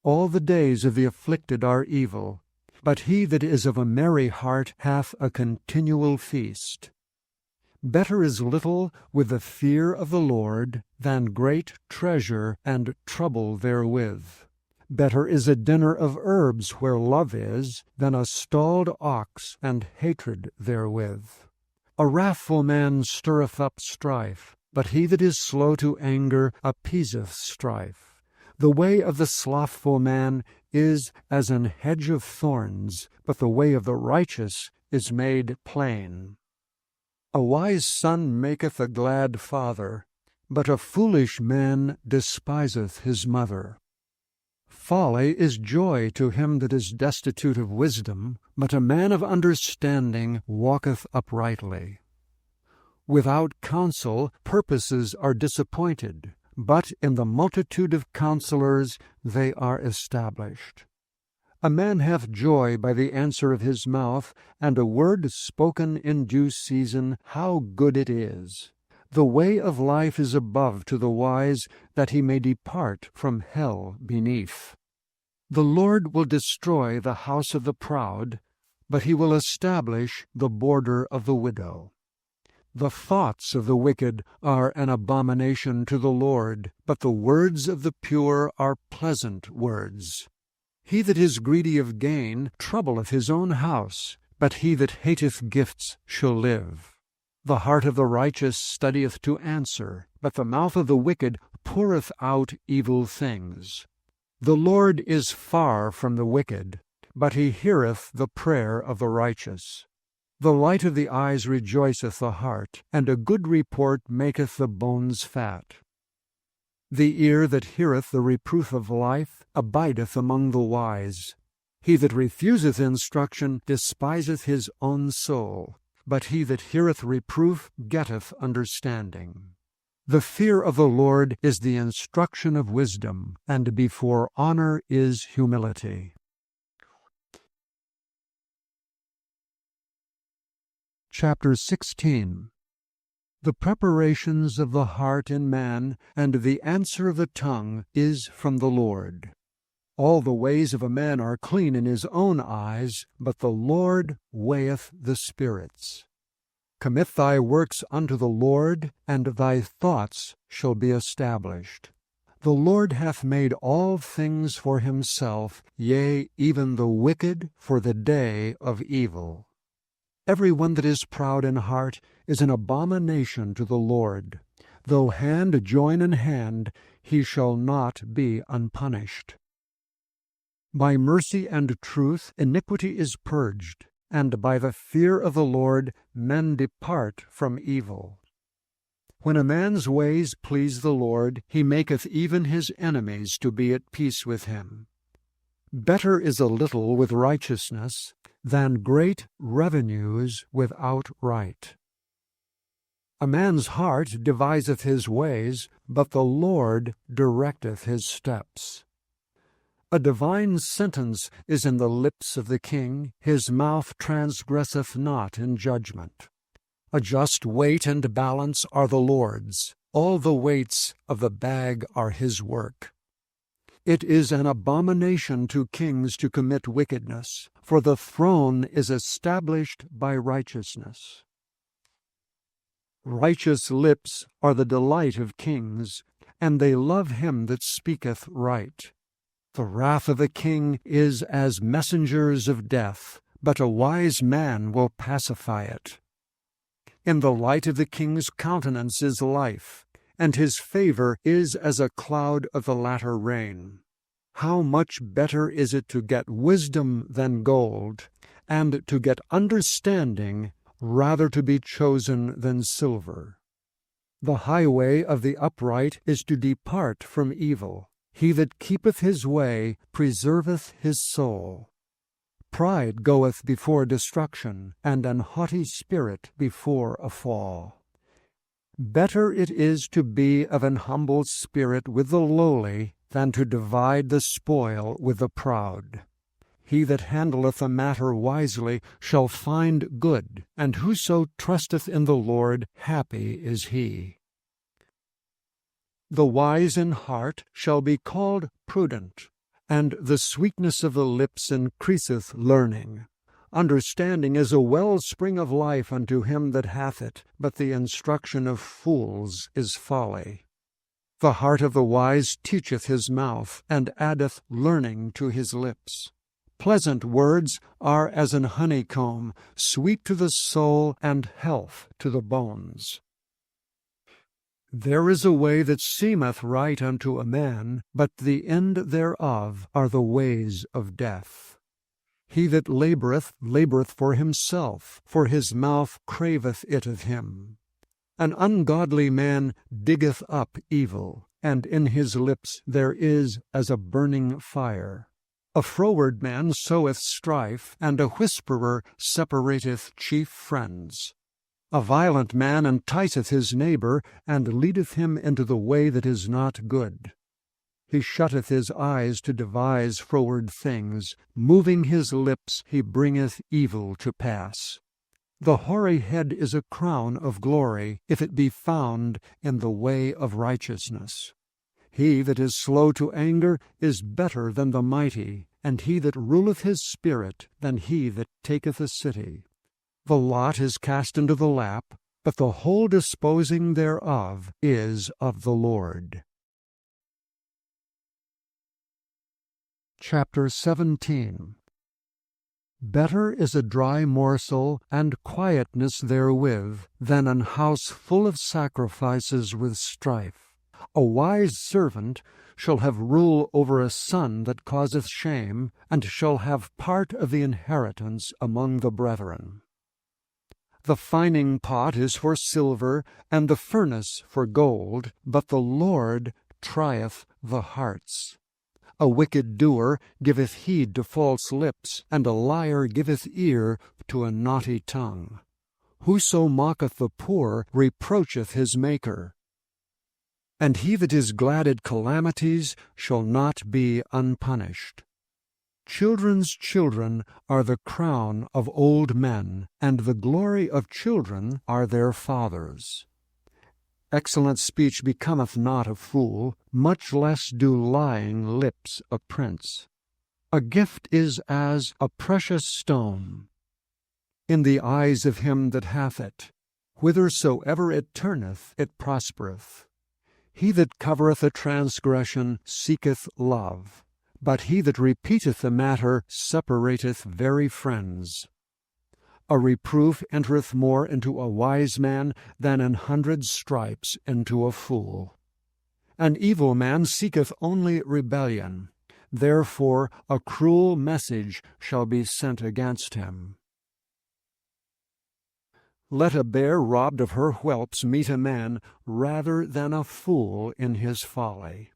All the days of the afflicted are evil, but he that is of a merry heart hath a continual feast. Better is little with the fear of the Lord than great treasure and trouble therewith. Better is a dinner of herbs where love is than a stalled ox and hatred therewith. A wrathful man stirreth up strife, but he that is slow to anger appeaseth strife. The way of the slothful man is as an hedge of thorns, but the way of the righteous is made plain. A wise son maketh a glad father, but a foolish man despiseth his mother. Folly is joy to him that is destitute of wisdom, but a man of understanding walketh uprightly. Without counsel purposes are disappointed, but in the multitude of counselors they are established. A man hath joy by the answer of his mouth, and a word spoken in due season, how good it is! The way of life is above to the wise, that he may depart from hell beneath. The Lord will destroy the house of the proud, but he will establish the border of the widow. The thoughts of the wicked are an abomination to the Lord, but the words of the pure are pleasant words. He that is greedy of gain troubleth his own house, but he that hateth gifts shall live. The heart of the righteous studieth to answer, but the mouth of the wicked poureth out evil things. The Lord is far from the wicked, but he heareth the prayer of the righteous. The light of the eyes rejoiceth the heart, and a good report maketh the bones fat. The ear that heareth the reproof of life abideth among the wise. He that refuseth instruction despiseth his own soul, but he that heareth reproof getteth understanding. The fear of the Lord is the instruction of wisdom, and before honor is humility. Chapter 16. The preparations of the heart in man, and the answer of the tongue, is from the Lord. All the ways of a man are clean in his own eyes, but the Lord weigheth the spirits. Commit thy works unto the Lord, and thy thoughts shall be established. The Lord hath made all things for himself, yea, even the wicked for the day of evil. Every one that is proud in heart is an abomination to the Lord. Though hand join in hand, he shall not be unpunished. By mercy and truth iniquity is purged, and by the fear of the Lord men depart from evil. When a man's ways please the Lord, he maketh even his enemies to be at peace with him. Better is a little with righteousness than great revenues without right. A man's heart deviseth his ways, but the Lord directeth his steps. A divine sentence is in the lips of the king, his mouth transgresseth not in judgment. A just weight and balance are the Lord's, all the weights of the bag are his work. It is an abomination to kings to commit wickedness, for the throne is established by righteousness. Righteous lips are the delight of kings, and they love him that speaketh right. The wrath of a king is as messengers of death, but a wise man will pacify it. In the light of the king's countenance is life, and his favor is as a cloud of the latter rain. How much better is it to get wisdom than gold, and to get understanding rather to be chosen than silver. The highway of the upright is to depart from evil. He that keepeth his way preserveth his soul. Pride goeth before destruction, and an haughty spirit before a fall. Better it is to be of an humble spirit with the lowly than to divide the spoil with the proud. He that handleth a matter wisely shall find good, and whoso trusteth in the Lord, happy is he. The wise in heart shall be called prudent, and the sweetness of the lips increaseth learning. Understanding is a wellspring of life unto him that hath it, but the instruction of fools is folly. The heart of the wise teacheth his mouth, and addeth learning to his lips. Pleasant words are as an honeycomb, sweet to the soul, and health to the bones. There is a way that seemeth right unto a man, but the end thereof are the ways of death. He that laboureth, laboureth for himself, for his mouth craveth it of him. An ungodly man diggeth up evil, and in his lips there is as a burning fire. A froward man soweth strife, and a whisperer separateth chief friends. A violent man enticeth his neighbor, and leadeth him into the way that is not good. He shutteth his eyes to devise froward things. Moving his lips, he bringeth evil to pass. The hoary head is a crown of glory, if it be found in the way of righteousness. He that is slow to anger is better than the mighty, and he that ruleth his spirit than he that taketh a city. The lot is cast into the lap, but the whole disposing thereof is of the Lord. Chapter 17. Better is a dry morsel and quietness therewith than an house full of sacrifices with strife. A wise servant shall have rule over a son that causeth shame, and shall have part of the inheritance among the brethren. The fining pot is for silver, and the furnace for gold, but the Lord trieth the hearts. A wicked doer giveth heed to false lips, and a liar giveth ear to a naughty tongue. Whoso mocketh the poor reproacheth his Maker. And he that is glad at calamities shall not be unpunished. Children's children are the crown of old men, and the glory of children are their fathers. Excellent speech becometh not a fool, much less do lying lips a prince. A gift is as a precious stone in the eyes of him that hath it. Whithersoever it turneth, it prospereth. He that covereth a transgression seeketh love, but he that repeateth a matter separateth very friends. A reproof entereth more into a wise man than 100 stripes into a fool. An evil man seeketh only rebellion. Therefore a cruel message shall be sent against him. Let a bear robbed of her whelps meet a man rather than a fool in his folly.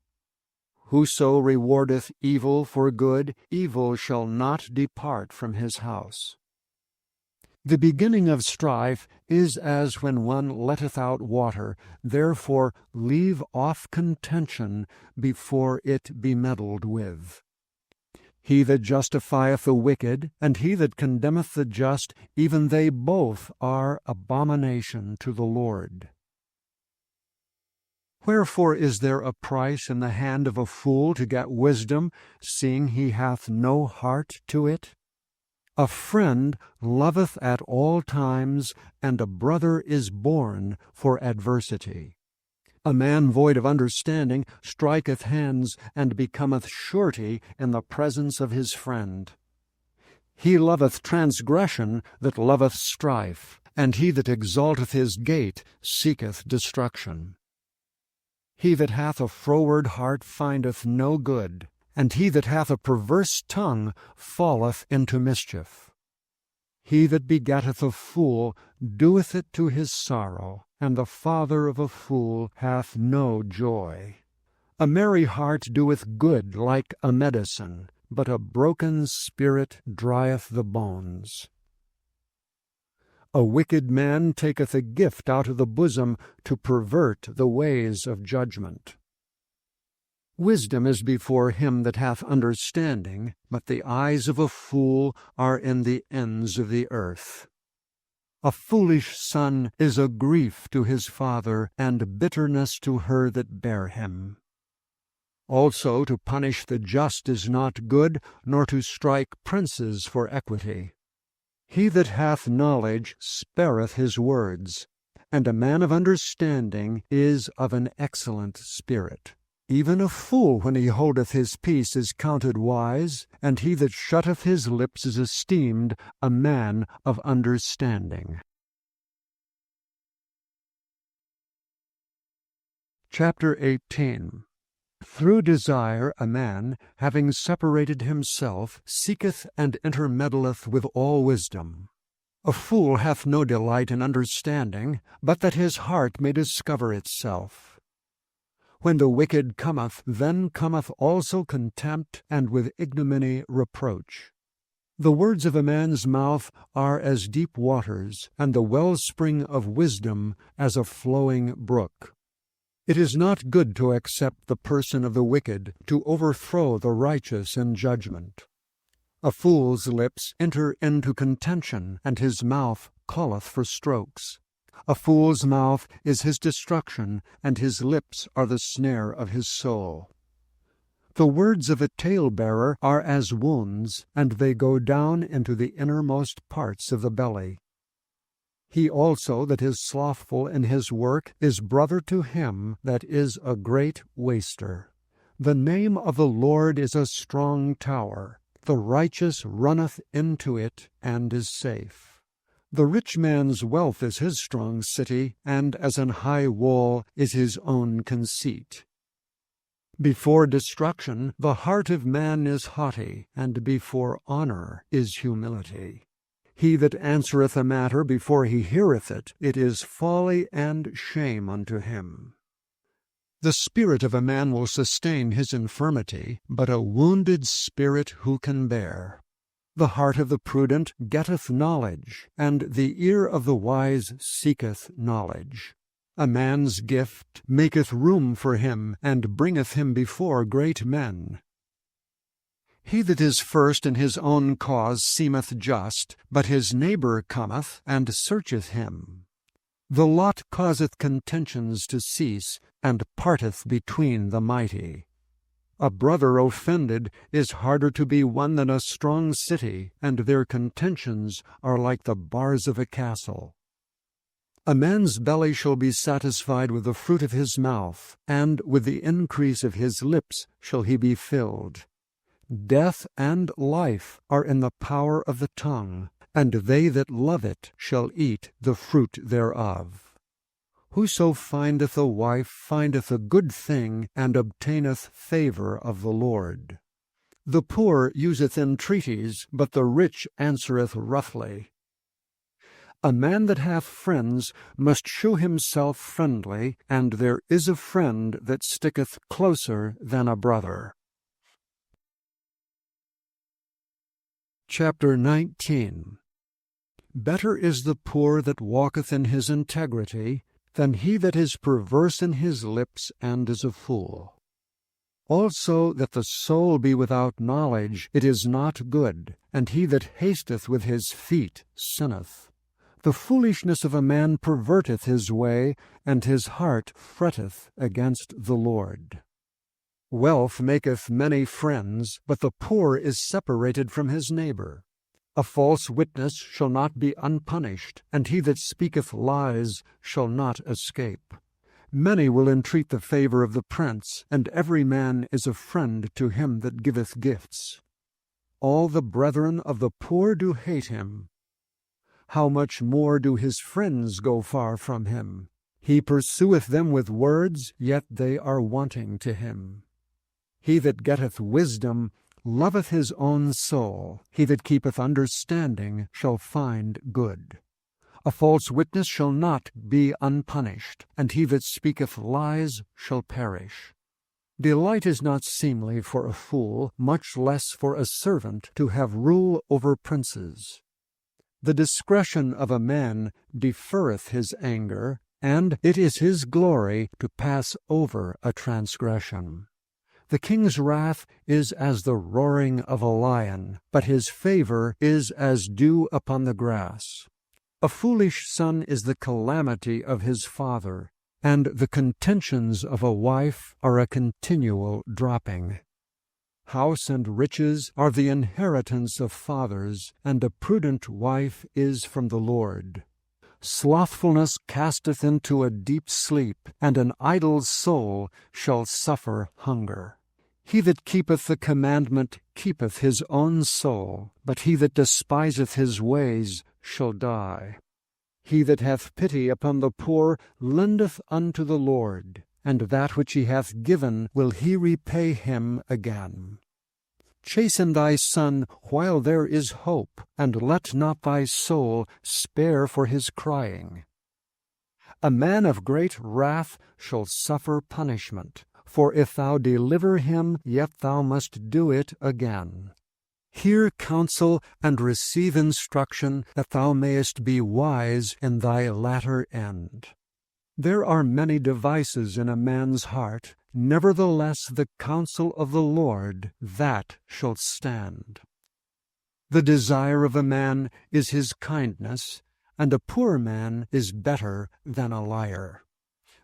Whoso rewardeth evil for good, evil shall not depart from his house. The beginning of strife is as when one letteth out water, therefore leave off contention before it be meddled with. He that justifieth the wicked, and he that condemneth the just, even they both are abomination to the Lord. Wherefore is there a price in the hand of a fool to get wisdom, seeing he hath no heart to it? A friend loveth at all times, and a brother is born for adversity. A man void of understanding striketh hands, and becometh surety in the presence of his friend. He loveth transgression that loveth strife, and he that exalteth his gate seeketh destruction. He that hath a froward heart findeth no good, and he that hath a perverse tongue falleth into mischief. He that begetteth a fool doeth it to his sorrow, and the father of a fool hath no joy. A merry heart doeth good like a medicine, but a broken spirit drieth the bones. A wicked man taketh a gift out of the bosom to pervert the ways of judgment. Wisdom is before him that hath understanding, but the eyes of a fool are in the ends of the earth. A foolish son is a grief to his father, and bitterness to her that bare him. Also to punish the just is not good, nor to strike princes for equity. He that hath knowledge spareth his words, and a man of understanding is of an excellent spirit. Even a fool when he holdeth his peace is counted wise, and he that shutteth his lips is esteemed a man of understanding. Chapter 18. Through desire a man, having separated himself, seeketh and intermeddleth with all wisdom. A fool hath no delight in understanding, but that his heart may discover itself. When the wicked cometh, then cometh also contempt, and with ignominy reproach. The words of a man's mouth are as deep waters, and the wellspring of wisdom as a flowing brook. It is not good to accept the person of the wicked, to overthrow the righteous in judgment. A fool's lips enter into contention, and his mouth calleth for strokes. A fool's mouth is his destruction, and his lips are the snare of his soul. The words of a talebearer are as wounds, and they go down into the innermost parts of the belly. He also that is slothful in his work is brother to him that is a great waster. The name of the Lord is a strong tower. The righteous runneth into it and is safe. The rich man's wealth is his strong city, and as an high wall is his own conceit. Before destruction the heart of man is haughty, and before honor is humility. He that answereth a matter before he heareth it, it is folly and shame unto him. The spirit of a man will sustain his infirmity, but a wounded spirit who can bear? The heart of the prudent getteth knowledge, and the ear of the wise seeketh knowledge. A man's gift maketh room for him, and bringeth him before great men. He that is first in his own cause seemeth just, but his neighbor cometh and searcheth him. The lot causeth contentions to cease, and parteth between the mighty. A brother offended is harder to be won than a strong city, and their contentions are like the bars of a castle. A man's belly shall be satisfied with the fruit of his mouth, and with the increase of his lips shall he be filled. Death and life are in the power of the tongue, and they that love it shall eat the fruit thereof. Whoso findeth a wife findeth a good thing, and obtaineth favor of the Lord. The poor useth entreaties, but the rich answereth roughly. A man that hath friends must shew himself friendly, and there is a friend that sticketh closer than a brother. Chapter 19. Better is the poor that walketh in his integrity, than he that is perverse in his lips and is a fool. Also that the soul be without knowledge, it is not good, and he that hasteth with his feet sinneth. The foolishness of a man perverteth his way, and his heart fretteth against the Lord. Wealth maketh many friends, but the poor is separated from his neighbor. A false witness shall not be unpunished, and he that speaketh lies shall not escape. Many will entreat the favor of the prince, and every man is a friend to him that giveth gifts. All the brethren of the poor do hate him. How much more do his friends go far from him? He pursueth them with words, yet they are wanting to him. He that getteth wisdom loveth his own soul. He that keepeth understanding shall find good. A false witness shall not be unpunished, and he that speaketh lies shall perish. Delight is not seemly for a fool, much less for a servant to have rule over princes. The discretion of a man deferreth his anger, and it is his glory to pass over a transgression. The king's wrath is as the roaring of a lion, but his favor is as dew upon the grass. A foolish son is the calamity of his father, and the contentions of a wife are a continual dropping. House and riches are the inheritance of fathers, and a prudent wife is from the Lord. Slothfulness casteth into a deep sleep, and an idle soul shall suffer hunger. He that keepeth the commandment keepeth his own soul, but he that despiseth his ways shall die. He that hath pity upon the poor lendeth unto the Lord, and that which he hath given will he repay him again. Chasten thy son while there is hope, and let not thy soul spare for his crying. A man of great wrath shall suffer punishment, for if thou deliver him, yet thou must do it again. Hear counsel and receive instruction, that thou mayest be wise in thy latter end. There are many devices in a man's heart, nevertheless the counsel of the Lord, that shall stand. The desire of a man is his kindness, and a poor man is better than a liar.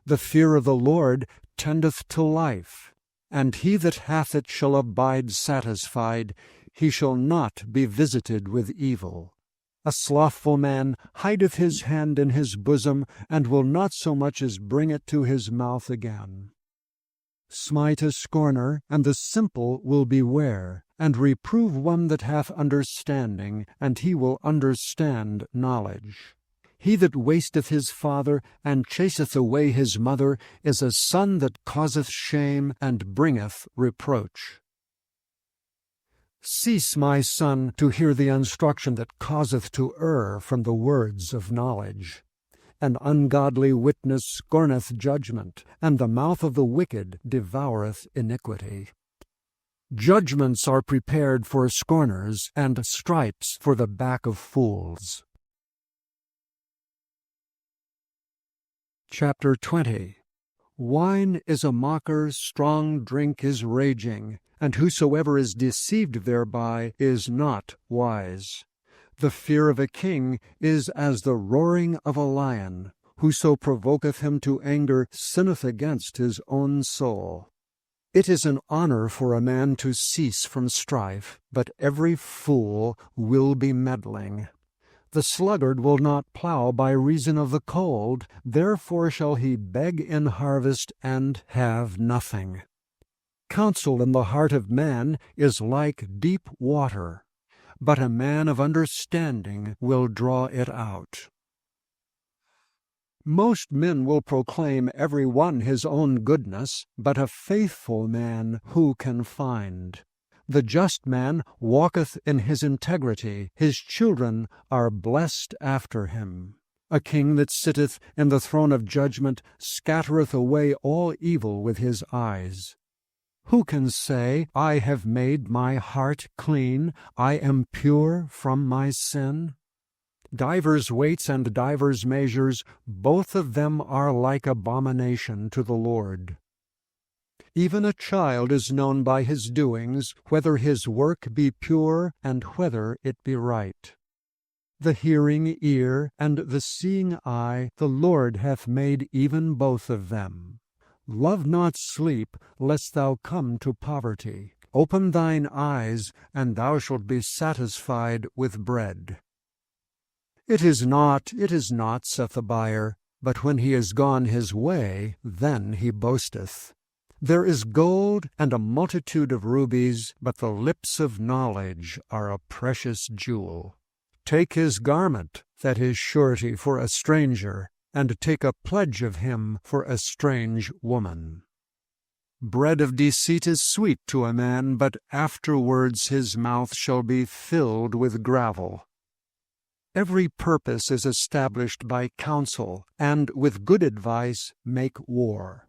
The fear of the Lord tendeth to life, and he that hath it shall abide satisfied. He shall not be visited with evil. A slothful man hideth his hand in his bosom, and will not so much as bring it to his mouth again. Smite a scorner, and the simple will beware, and reprove one that hath understanding, and he will understand knowledge. He that wasteth his father, and chaseth away his mother, is a son that causeth shame, and bringeth reproach. Cease, my son, to hear the instruction that causeth to err from the words of knowledge. An ungodly witness scorneth judgment, and the mouth of the wicked devoureth iniquity. Judgments are prepared for scorners, and stripes for the back of fools. Chapter 20. Wine is a mocker, strong drink is raging, and whosoever is deceived thereby is not wise. The fear of a king is as the roaring of a lion. Whoso provoketh him to anger sinneth against his own soul. It is an honor for a man to cease from strife, but every fool will be meddling. The sluggard will not plow by reason of the cold, therefore shall he beg in harvest and have nothing. Counsel in the heart of man is like deep water, but a man of understanding will draw it out. Most men will proclaim every one his own goodness, but a faithful man who can find? The just man walketh in his integrity, his children are blessed after him. A king that sitteth in the throne of judgment scattereth away all evil with his eyes. Who can say, I have made my heart clean, I am pure from my sin? Divers weights and divers measures, both of them are like abomination to the Lord. Even a child is known by his doings, whether his work be pure and whether it be right. The hearing ear and the seeing eye the Lord hath made even both of them. Love not sleep, lest thou come to poverty. Open thine eyes, and thou shalt be satisfied with bread. It is not, saith the buyer, but when he is gone his way, then he boasteth. There is gold and a multitude of rubies, but the lips of knowledge are a precious jewel. Take his garment, that is surety for a stranger, and take a pledge of him for a strange woman. Bread of deceit is sweet to a man, but afterwards his mouth shall be filled with gravel. Every purpose is established by counsel, and with good advice make war.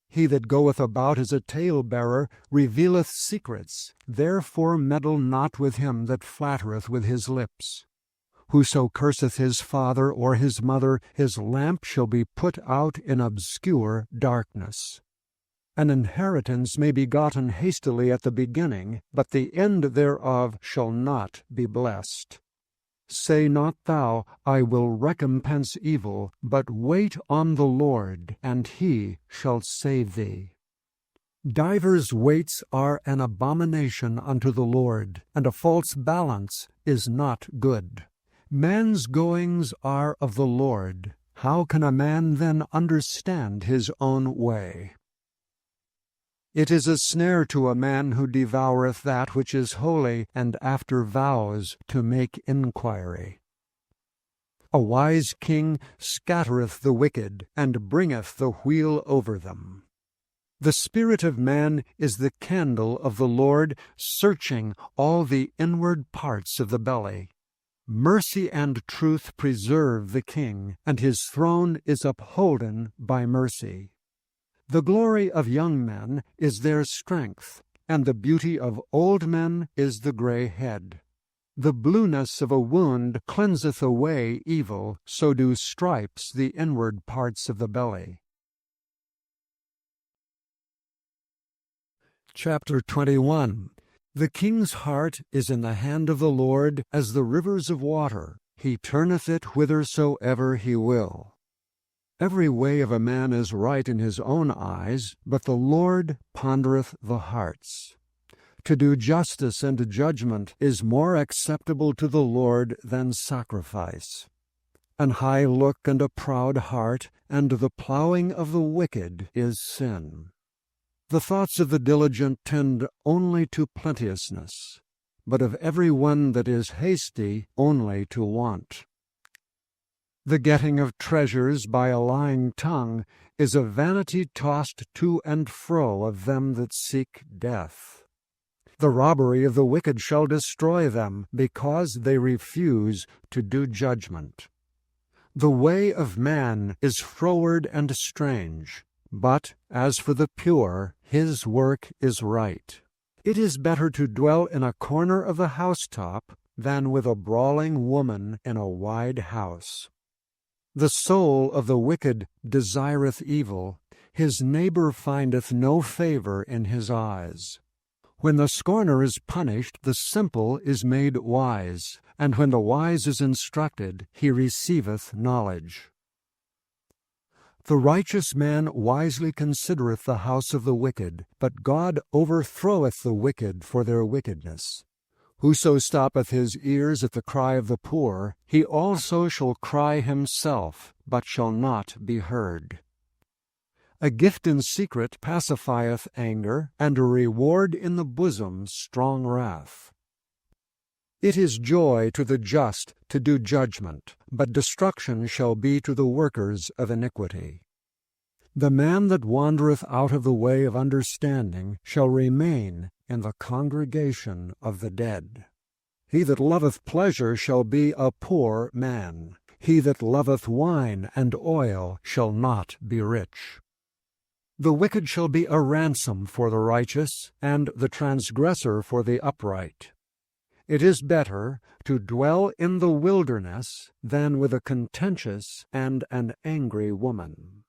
He that goeth about as a talebearer revealeth secrets, therefore meddle not with him that flattereth with his lips. Whoso curseth his father or his mother, his lamp shall be put out in obscure darkness. An inheritance may be gotten hastily at the beginning, but the end thereof shall not be blessed. Say not thou, I will recompense evil, but wait on the Lord, and he shall save thee. Divers weights are an abomination unto the Lord, and a false balance is not good. Man's goings are of the Lord. How can a man then understand his own way? It is a snare to a man who devoureth that which is holy, and after vows to make inquiry. A wise king scattereth the wicked, and bringeth the wheel over them. The spirit of man is the candle of the Lord, searching all the inward parts of the belly. Mercy and truth preserve the king, and his throne is upholden by mercy. The glory of young men is their strength, and the beauty of old men is the gray head. The blueness of a wound cleanseth away evil, so do stripes the inward parts of the belly. Chapter 21. The king's heart is in the hand of the Lord as the rivers of water. He turneth it whithersoever he will. Every way of a man is right in his own eyes, but the Lord pondereth the hearts. To do justice and judgment is more acceptable to the Lord than sacrifice. An high look and a proud heart, and the plowing of the wicked is sin. The thoughts of the diligent tend only to plenteousness, but of every one that is hasty only to want. The getting of treasures by a lying tongue is a vanity tossed to and fro of them that seek death. The robbery of the wicked shall destroy them, because they refuse to do judgment. The way of man is froward and strange, but as for the pure, his work is right. It is better to dwell in a corner of the housetop than with a brawling woman in a wide house. The soul of the wicked desireth evil, his neighbor findeth no favor in his eyes. When the scorner is punished, the simple is made wise, and when the wise is instructed, he receiveth knowledge. The righteous man wisely considereth the house of the wicked, but God overthroweth the wicked for their wickedness. Whoso stoppeth his ears at the cry of the poor, he also shall cry himself, but shall not be heard. A gift in secret pacifieth anger, and a reward in the bosom strong wrath. It is joy to the just to do judgment, but destruction shall be to the workers of iniquity. The man that wandereth out of the way of understanding shall remain in the congregation of the dead. He that loveth pleasure shall be a poor man. He that loveth wine and oil shall not be rich. The wicked shall be a ransom for the righteous, and the transgressor for the upright. It is better to dwell in the wilderness than with a contentious and an angry woman.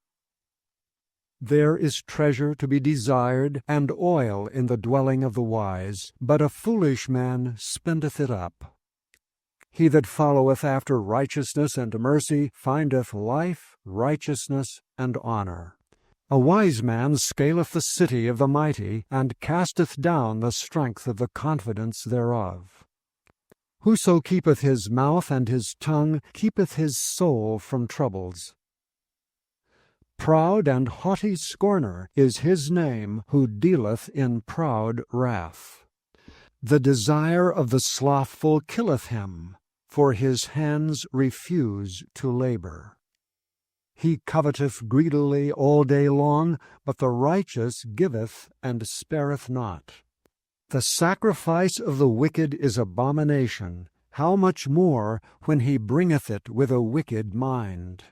There is treasure to be desired, and oil in the dwelling of the wise, but a foolish man spendeth it up. He that followeth after righteousness and mercy findeth life, righteousness, and honor. A wise man scaleth the city of the mighty, and casteth down the strength of the confidence thereof. Whoso keepeth his mouth and his tongue keepeth his soul from troubles. Proud and haughty scorner is his name who dealeth in proud wrath. The desire of the slothful killeth him, for his hands refuse to labor. He coveteth greedily all day long, but the righteous giveth and spareth not. The sacrifice of the wicked is abomination, how much more when he bringeth it with a wicked mind.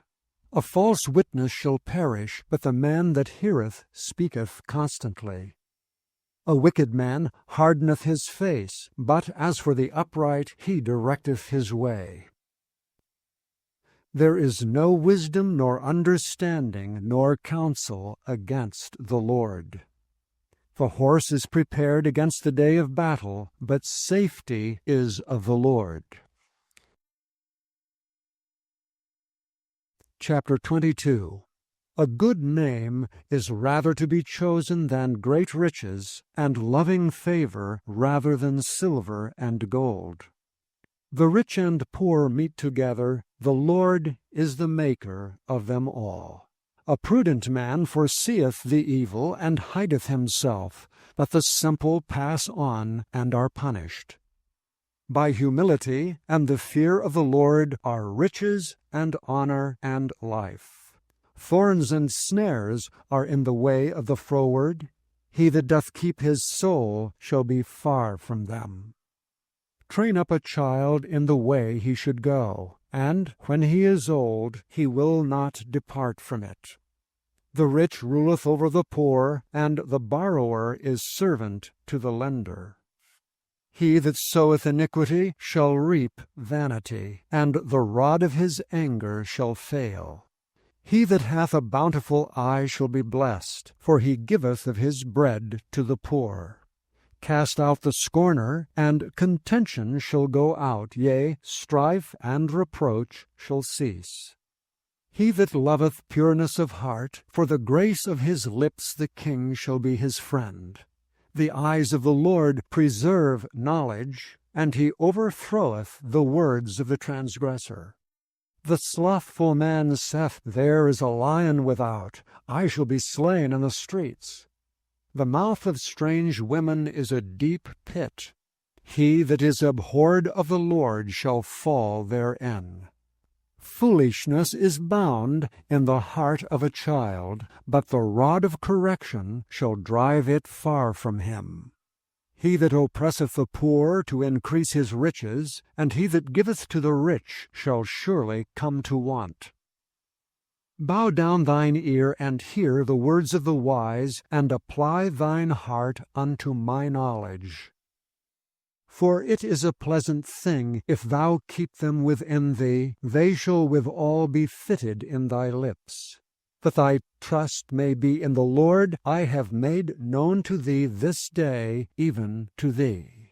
A false witness shall perish, but the man that heareth speaketh constantly. A wicked man hardeneth his face, but as for the upright, he directeth his way. There is no wisdom nor understanding nor counsel against the Lord. The horse is prepared against the day of battle, but safety is of the Lord. Chapter 22. A good name is rather to be chosen than great riches, and loving favor rather than silver and gold. The rich and poor meet together, the Lord is the maker of them all. A prudent man foreseeth the evil, and hideth himself, but the simple pass on and are punished. By humility and the fear of the Lord are riches and honor and life. Thorns and snares are in the way of the froward. He that doth keep his soul shall be far from them. Train up a child in the way he should go, and when he is old, he will not depart from it. The rich ruleth over the poor, and the borrower is servant to the lender. He that soweth iniquity shall reap vanity, and the rod of his anger shall fail. He that hath a bountiful eye shall be blessed, for he giveth of his bread to the poor. Cast out the scorner, and contention shall go out, yea, strife and reproach shall cease. He that loveth pureness of heart, for the grace of his lips the king shall be his friend. The eyes of the Lord preserve knowledge, and he overthroweth the words of the transgressor. The slothful man saith, There is a lion without, I shall be slain in the streets. The mouth of strange women is a deep pit. He that is abhorred of the Lord shall fall therein. Foolishness is bound in the heart of a child, but the rod of correction shall drive it far from him. He that oppresseth the poor to increase his riches, and he that giveth to the rich shall surely come to want. Bow down thine ear, and hear the words of the wise, and apply thine heart unto my knowledge. For it is a pleasant thing, if thou keep them within thee, they shall withal be fitted in thy lips. That thy trust may be in the Lord, I have made known to thee this day, even to thee.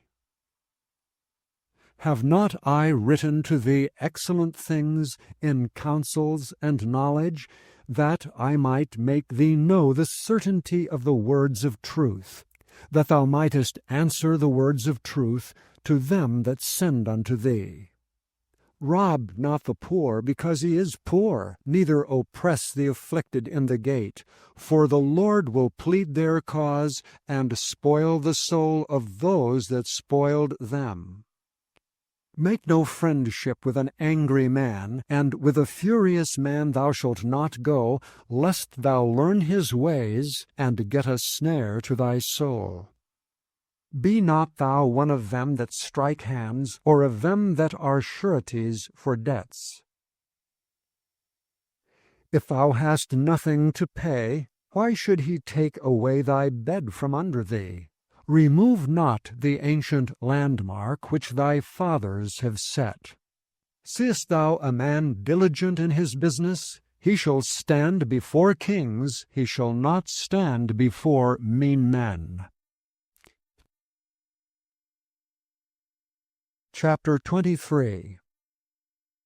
Have not I written to thee excellent things in counsels and knowledge, that I might make thee know the certainty of the words of truth, that thou mightest answer the words of truth to them that send unto thee? Rob not the poor because he is poor, neither oppress the afflicted in the gate, for the Lord will plead their cause, and spoil the soul of those that spoiled them. Make no friendship with an angry man, and with a furious man thou shalt not go, lest thou learn his ways, and get a snare to thy soul. Be not thou one of them that strike hands, or of them that are sureties for debts. If thou hast nothing to pay, why should he take away thy bed from under thee? Remove not the ancient landmark which thy fathers have set. Seest thou a man diligent in his business? He shall stand before kings, he shall not stand before mean men. Chapter 23.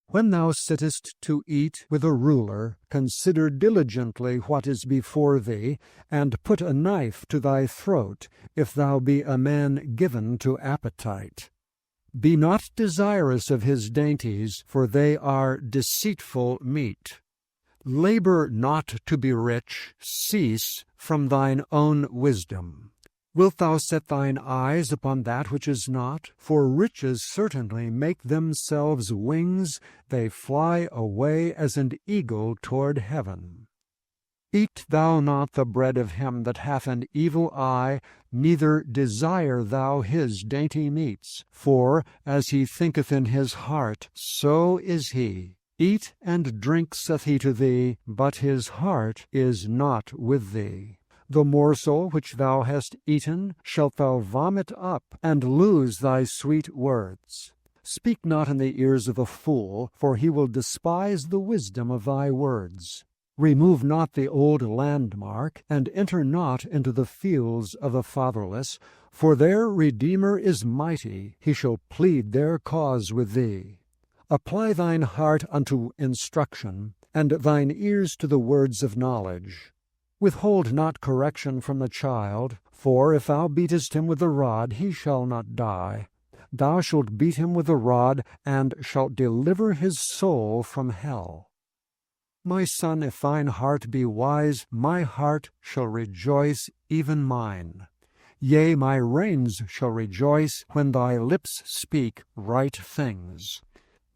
When thou sittest to eat with a ruler, consider diligently what is before thee, and put a knife to thy throat, if thou be a man given to appetite. Be not desirous of his dainties, for they are deceitful meat. Labor not to be rich, cease from thine own wisdom. Wilt thou set thine eyes upon that which is not? For riches certainly make themselves wings, they fly away as an eagle toward heaven. Eat thou not the bread of him that hath an evil eye, neither desire thou his dainty meats. For as he thinketh in his heart, so is he. Eat and drink, saith he to thee, but his heart is not with thee. The morsel which thou hast eaten shalt thou vomit up, and lose thy sweet words. Speak not in the ears of a fool, for he will despise the wisdom of thy words. Remove not the old landmark, and enter not into the fields of the fatherless, for their Redeemer is mighty, he shall plead their cause with thee. Apply thine heart unto instruction, and thine ears to the words of knowledge. Withhold not correction from the child, for if thou beatest him with the rod, he shall not die. Thou shalt beat him with the rod, and shalt deliver his soul from hell. My son, if thine heart be wise, my heart shall rejoice, even mine. Yea, my reins shall rejoice when thy lips speak right things.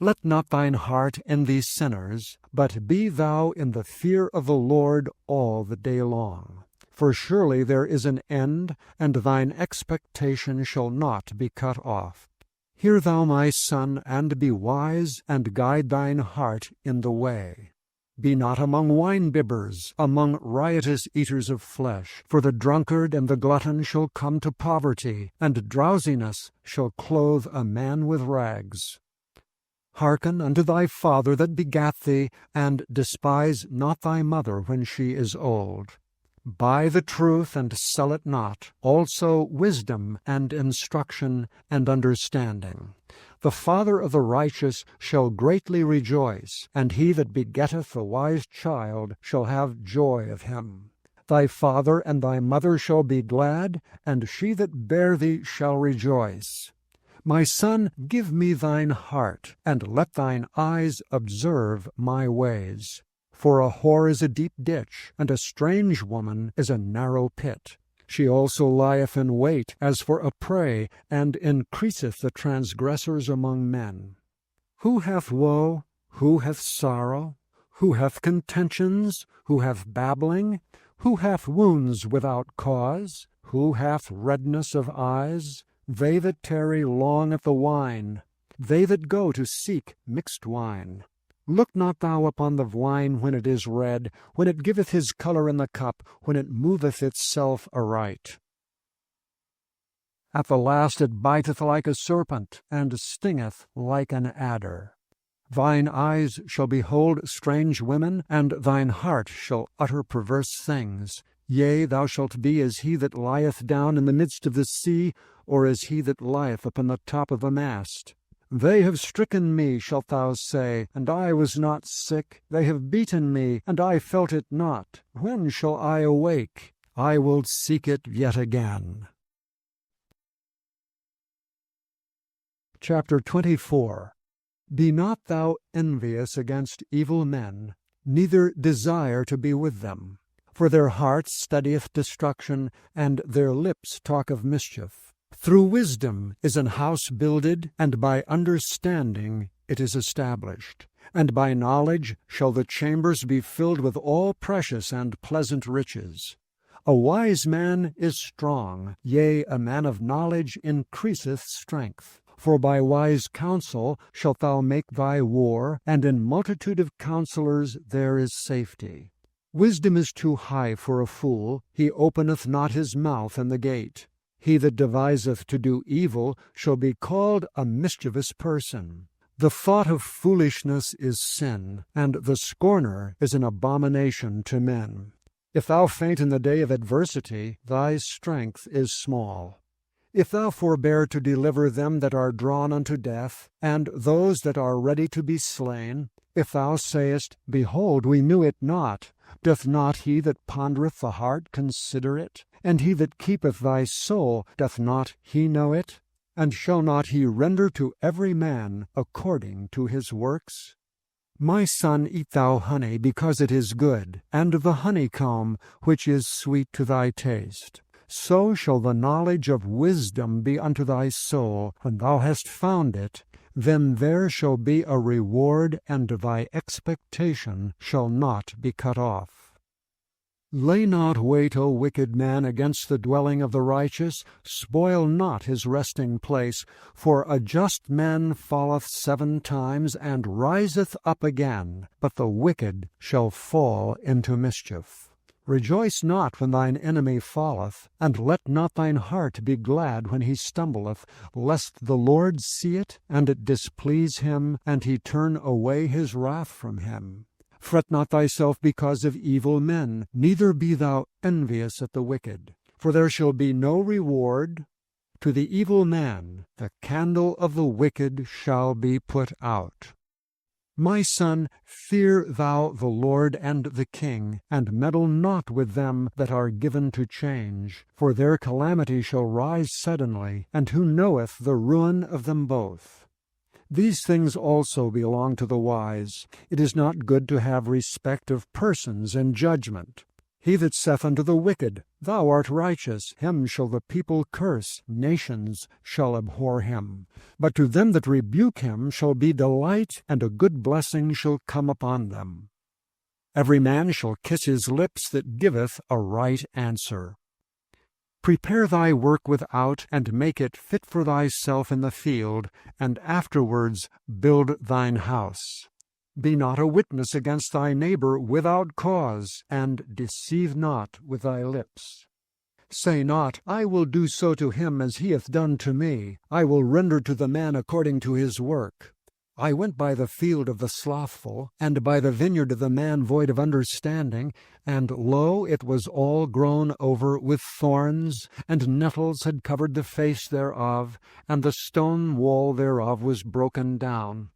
Let not thine heart envy sinners, but be thou in the fear of the Lord all the day long. For surely there is an end, and thine expectation shall not be cut off. Hear thou, my son, and be wise, and guide thine heart in the way. Be not among wine-bibbers, among riotous eaters of flesh, for the drunkard and the glutton shall come to poverty, and drowsiness shall clothe a man with rags. Hearken unto thy father that begat thee, and despise not thy mother when she is old. Buy the truth, and sell it not, also wisdom, and instruction, and understanding. The father of the righteous shall greatly rejoice, and he that begetteth a wise child shall have joy of him. Thy father and thy mother shall be glad, and she that bare thee shall rejoice. My son, give me thine heart, and let thine eyes observe my ways. For a whore is a deep ditch, and a strange woman is a narrow pit. She also lieth in wait as for a prey, and increaseth the transgressors among men. Who hath woe? Who hath sorrow? Who hath contentions? Who hath babbling? Who hath wounds without cause? Who hath redness of eyes? They that tarry long at the wine, they that go to seek mixed wine. Look not thou upon the wine when it is red, when it giveth his colour in the cup, when it moveth itself aright. At the last it biteth like a serpent, and stingeth like an adder. Thine eyes shall behold strange women, and thine heart shall utter perverse things. Yea, thou shalt be as he that lieth down in the midst of the sea, or as he that lieth upon the top of a mast. They have stricken me, shalt thou say, and I was not sick. They have beaten me, and I felt it not. When shall I awake? I will seek it yet again. Chapter 24. Be not thou envious against evil men, neither desire to be with them. For their heart studieth destruction, and their lips talk of mischief. Through wisdom is an house builded, and by understanding it is established. And by knowledge shall the chambers be filled with all precious and pleasant riches. A wise man is strong, yea, a man of knowledge increaseth strength. For by wise counsel shalt thou make thy war, and in multitude of counselors there is safety. Wisdom is too high for a fool, he openeth not his mouth in the gate. He that deviseth to do evil shall be called a mischievous person. The thought of foolishness is sin, and the scorner is an abomination to men. If thou faint in the day of adversity, thy strength is small. If thou forbear to deliver them that are drawn unto death, and those that are ready to be slain, if thou sayest, Behold, we knew it not, doth not he that pondereth the heart consider it? And he that keepeth thy soul, doth not he know it? And shall not he render to every man according to his works? My son, eat thou honey, because it is good, and the honeycomb, which is sweet to thy taste. So shall the knowledge of wisdom be unto thy soul. When thou hast found it, then there shall be a reward, and thy expectation shall not be cut off. Lay not wait, O wicked man, against the dwelling of the righteous. Spoil not his resting place. For a just man falleth 7 times, and riseth up again, but the wicked shall fall into mischief. Rejoice not when thine enemy falleth, and let not thine heart be glad when he stumbleth, lest the Lord see it, and it displease him, and he turn away his wrath from him. Fret not thyself because of evil men, neither be thou envious at the wicked. For there shall be no reward to the evil man. The candle of the wicked shall be put out. My son, fear thou the Lord and the king, and meddle not with them that are given to change. For their calamity shall rise suddenly, and who knoweth the ruin of them both? These things also belong to the wise. It is not good to have respect of persons in judgment. He that saith unto the wicked, Thou art righteous, him shall the people curse, nations shall abhor him. But to them that rebuke him shall be delight, and a good blessing shall come upon them. Every man shall kiss his lips that giveth a right answer. Prepare thy work without, and make it fit for thyself in the field, and afterwards build thine house. Be not a witness against thy neighbor without cause, and deceive not with thy lips. Say not, I will do so to him as he hath done to me. I will render to the man according to his work. I went by the field of the slothful, and by the vineyard of the man void of understanding, and lo, it was all grown over with thorns, and nettles had covered the face thereof, and the stone wall thereof was broken down.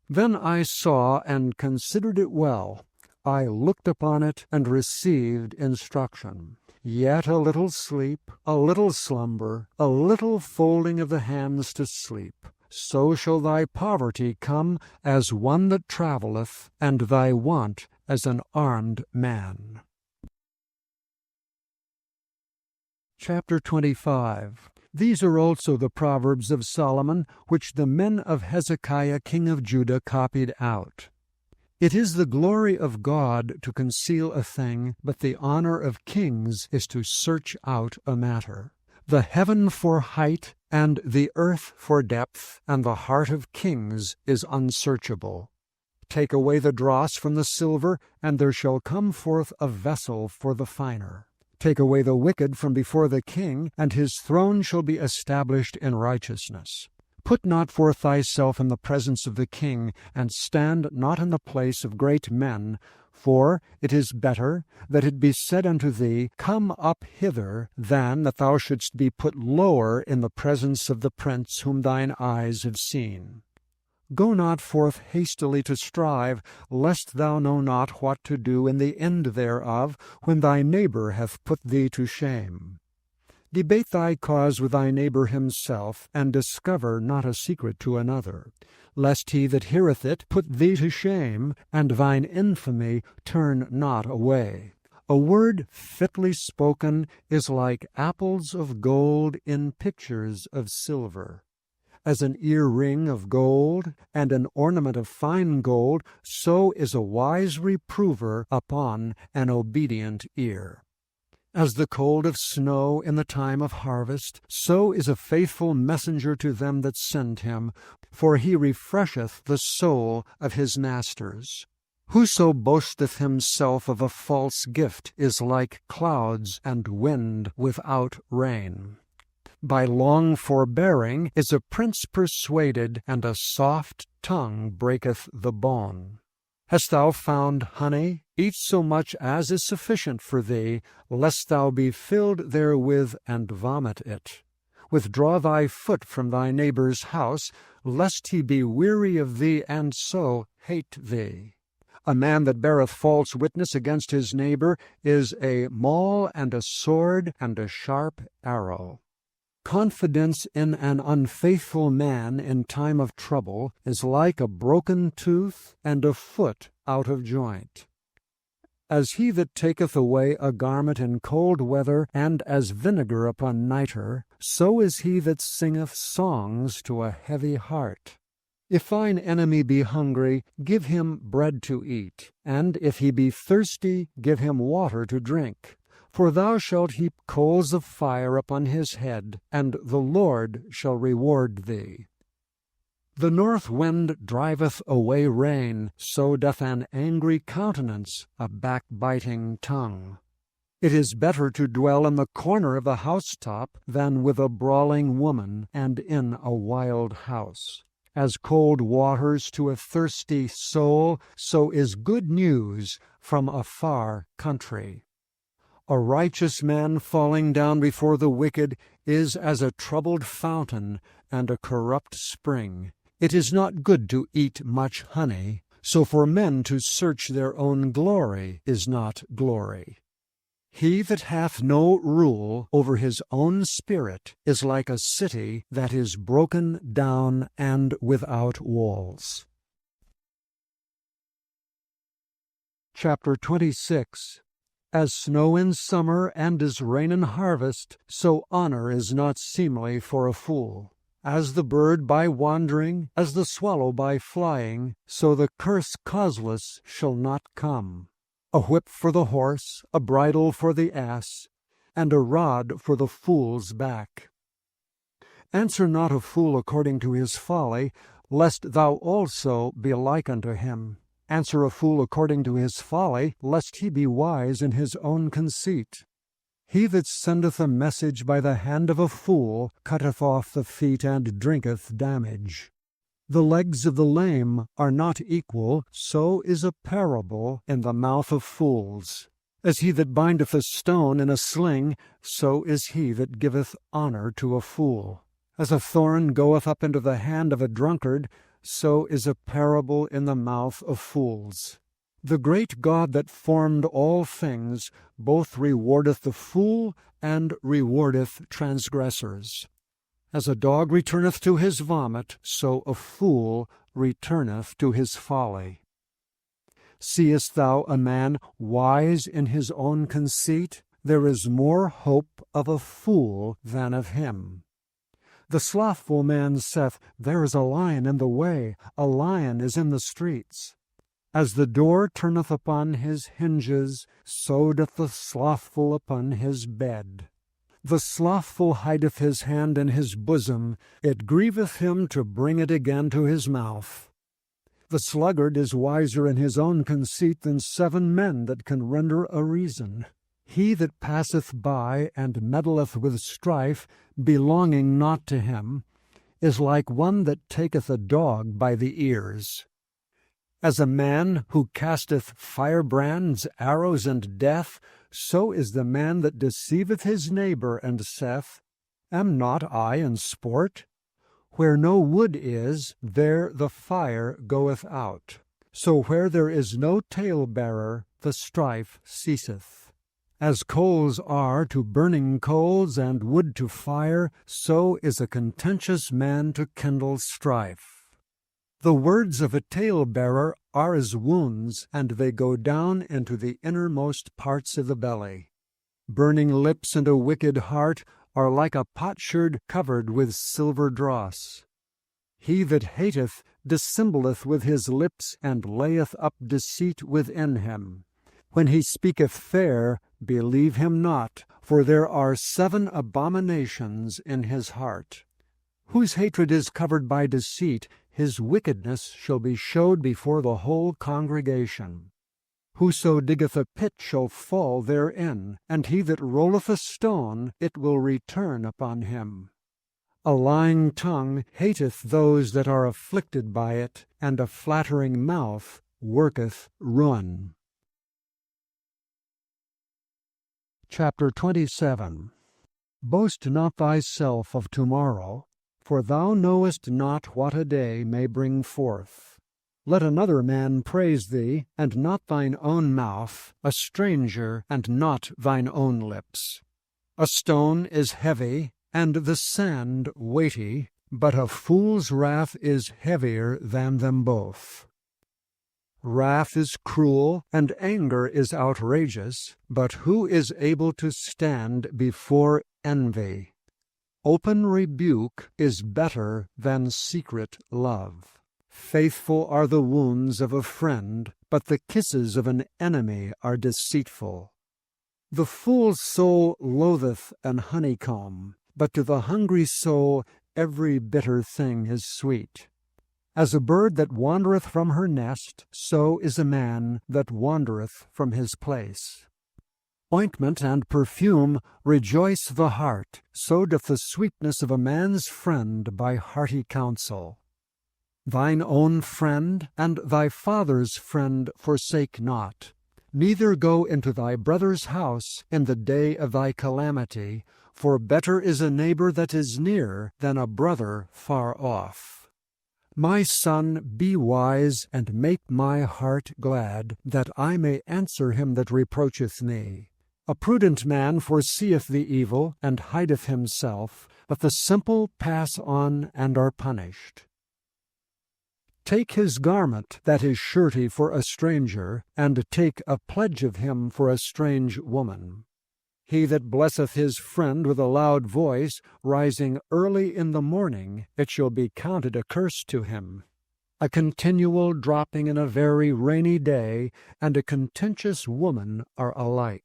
Then I saw and considered it well. I looked upon it and received instruction. Yet a little sleep, a little slumber, a little folding of the hands to sleep. So shall thy poverty come as one that travelleth, and thy want as an armed man. Chapter 25. These are also the Proverbs of Solomon, which the men of Hezekiah king of Judah copied out. It is the glory of God to conceal a thing, but the honor of kings is to search out a matter. The heaven for height, and the earth for depth, and the heart of kings is unsearchable. take away the dross from the silver, and there shall come forth a vessel for the finer. Take away the wicked from before the king, and his throne shall be established in righteousness. Put not forth thyself in the presence of the king, and stand not in the place of great men, for it is better that it be said unto thee, Come up hither, than that thou shouldst be put lower in the presence of the prince whom thine eyes have seen. Go not forth hastily to strive, lest thou know not what to do in the end thereof, when thy neighbor hath put thee to shame. Debate thy cause with thy neighbor himself, and discover not a secret to another, lest he that heareth it put thee to shame, and thine infamy turn not away. A word fitly spoken is like apples of gold in pictures of silver. As an ear-ring of gold, and an ornament of fine gold, so is a wise reprover upon an obedient ear. As the cold of snow in the time of harvest, so is a faithful messenger to them that send him, for he refresheth the soul of his masters. Whoso boasteth himself of a false gift is like clouds and wind without rain. By long forbearing is a prince persuaded, and a soft tongue breaketh the bone. Hast thou found honey? Eat so much as is sufficient for thee, lest thou be filled therewith and vomit it. Withdraw thy foot from thy neighbor's house, lest he be weary of thee, and so hate thee. A man that beareth false witness against his neighbor is a maul and a sword and a sharp arrow. Confidence in an unfaithful man in time of trouble is like a broken tooth and a foot out of joint. As he that taketh away a garment in cold weather, and as vinegar upon nitre, so is he that singeth songs to a heavy heart. If thine enemy be hungry, give him bread to eat, and if he be thirsty, give him water to drink. For thou shalt heap coals of fire upon his head, and the Lord shall reward thee. The north wind driveth away rain, so doth an angry countenance a backbiting tongue. It is better to dwell in the corner of the housetop than with a brawling woman and in a wild house. As cold waters to a thirsty soul, so is good news from a far country. A righteous man falling down before the wicked is as a troubled fountain and a corrupt spring. It is not good to eat much honey, so for men to search their own glory is not glory. He that hath no rule over his own spirit is like a city that is broken down and without walls. Chapter 26. As snow in summer and as rain in harvest, so honor is not seemly for a fool. As the bird by wandering, as the swallow by flying, so the curse causeless shall not come. A whip for the horse, a bridle for the ass, and a rod for the fool's back. Answer not a fool according to his folly, lest thou also be like unto him. Answer a fool according to his folly, lest he be wise in his own conceit. He that sendeth a message by the hand of a fool cutteth off the feet and drinketh damage. The legs of the lame are not equal, so is a parable in the mouth of fools. As he that bindeth a stone in a sling, so is he that giveth honor to a fool. As a thorn goeth up into the hand of a drunkard, so is a parable in the mouth of fools. The great God that formed all things both rewardeth the fool and rewardeth transgressors. As a dog returneth to his vomit, so a fool returneth to his folly. Seest thou a man wise in his own conceit? There is more hope of a fool than of him. The slothful man saith, There is a lion in the way, a lion is in the streets. As the door turneth upon his hinges, so doth the slothful upon his bed. The slothful hideth his hand in his bosom, it grieveth him to bring it again to his mouth. The sluggard is wiser in his own conceit than 7 men that can render a reason. He that passeth by and meddleth with strife, belonging not to him, is like one that taketh a dog by the ears. As a man who casteth firebrands, arrows, and death, so is the man that deceiveth his neighbor, and saith, Am not I in sport? Where no wood is, there the fire goeth out. So where there is no talebearer, the strife ceaseth. As coals are to burning coals, and wood to fire, so is a contentious man to kindle strife. The words of a talebearer are as wounds, and they go down into the innermost parts of the belly. Burning lips and a wicked heart are like a potsherd covered with silver dross. He that hateth dissembleth with his lips, and layeth up deceit within him. When he speaketh fair, believe him not, for there are 7 abominations in his heart. Whose hatred is covered by deceit, his wickedness shall be showed before the whole congregation. Whoso diggeth a pit shall fall therein, and he that rolleth a stone, it will return upon him. A lying tongue hateth those that are afflicted by it, and a flattering mouth worketh ruin. Chapter 27. Boast not thyself of tomorrow, for thou knowest not what a day may bring forth. Let another man praise thee, and not thine own mouth, a stranger, and not thine own lips. A stone is heavy, and the sand weighty, but a fool's wrath is heavier than them both. Wrath is cruel, and anger is outrageous, but who is able to stand before envy? Open rebuke is better than secret love. Faithful are the wounds of a friend, but the kisses of an enemy are deceitful. The fool's soul loatheth an honeycomb, but to the hungry soul every bitter thing is sweet. As a bird that wandereth from her nest, so is a man that wandereth from his place. Ointment and perfume rejoice the heart, so doth the sweetness of a man's friend by hearty counsel. Thine own friend and thy father's friend forsake not, neither go into thy brother's house in the day of thy calamity, for better is a neighbor that is near than a brother far off. My son, be wise, and make my heart glad, that I may answer him that reproacheth me. A prudent man foreseeth the evil, and hideth himself, but the simple pass on and are punished. Take his garment that is surety for a stranger, and take a pledge of him for a strange woman. He that blesseth his friend with a loud voice, rising early in the morning, it shall be counted a curse to him. A continual dropping in a very rainy day, and a contentious woman are alike.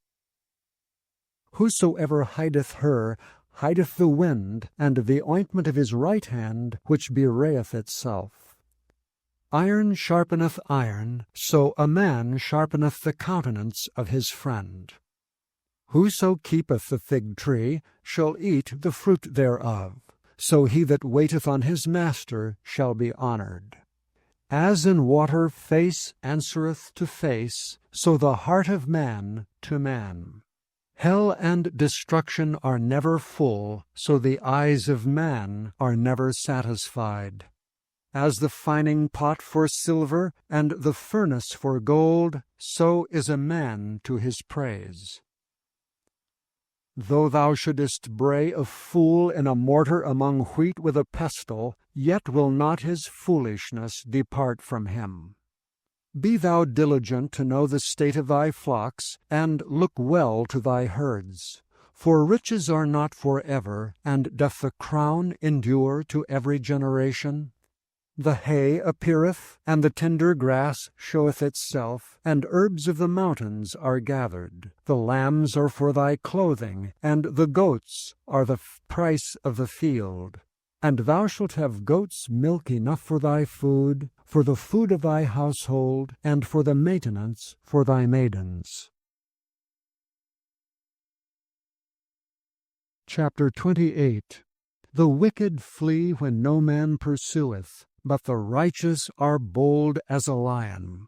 Whosoever hideth her, hideth the wind, and the ointment of his right hand, which bewrayeth itself. Iron sharpeneth iron, so a man sharpeneth the countenance of his friend. Whoso keepeth the fig tree shall eat the fruit thereof, so he that waiteth on his master shall be honored. As in water face answereth to face, so the heart of man to man. Hell and destruction are never full, so the eyes of man are never satisfied. As the fining pot for silver, and the furnace for gold, so is a man to his praise. Though thou shouldest bray a fool in a mortar among wheat with a pestle, yet will not his foolishness depart from him. Be thou diligent to know the state of thy flocks, and look well to thy herds. For riches are not forever, and doth the crown endure to every generation? The hay appeareth, and the tender grass showeth itself, and herbs of the mountains are gathered. The lambs are for thy clothing, and the goats are the price of the field. And thou shalt have goats' milk enough for thy food, for the food of thy household, and for the maintenance for thy maidens. Chapter 28. The wicked flee when no man pursueth, but the righteous are bold as a lion.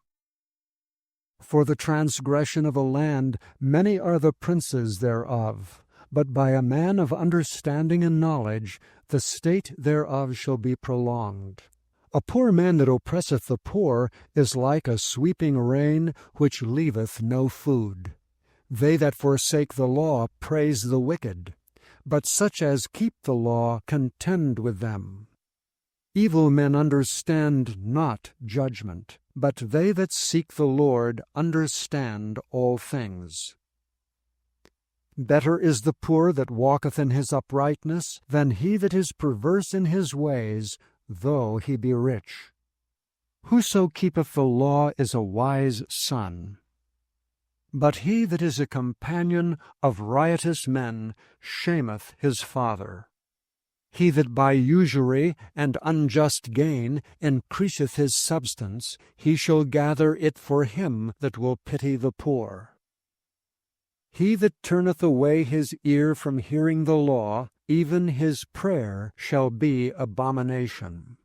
For the transgression of a land many are the princes thereof, but by a man of understanding and knowledge the state thereof shall be prolonged. A poor man that oppresseth the poor is like a sweeping rain which leaveth no food. They that forsake the law praise the wicked, but such as keep the law contend with them. Evil men understand not judgment, but they that seek the Lord understand all things. Better is the poor that walketh in his uprightness than he that is perverse in his ways, though he be rich. Whoso keepeth the law is a wise son. But he that is a companion of riotous men shameth his father. He that by usury and unjust gain increaseth his substance, he shall gather it for him that will pity the poor. He that turneth away his ear from hearing the law, even his prayer shall be abomination.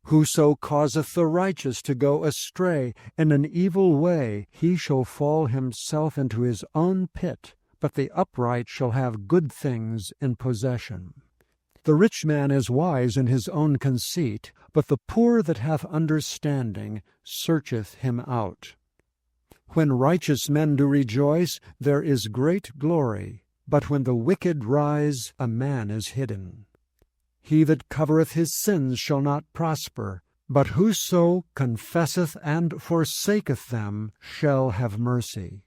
Whoso causeth the righteous to go astray in an evil way, he shall fall himself into his own pit, but the upright shall have good things in possession. The rich man is wise in his own conceit, but the poor that hath understanding searcheth him out. When righteous men do rejoice, there is great glory, but when the wicked rise, a man is hidden. He that covereth his sins shall not prosper, but whoso confesseth and forsaketh them shall have mercy.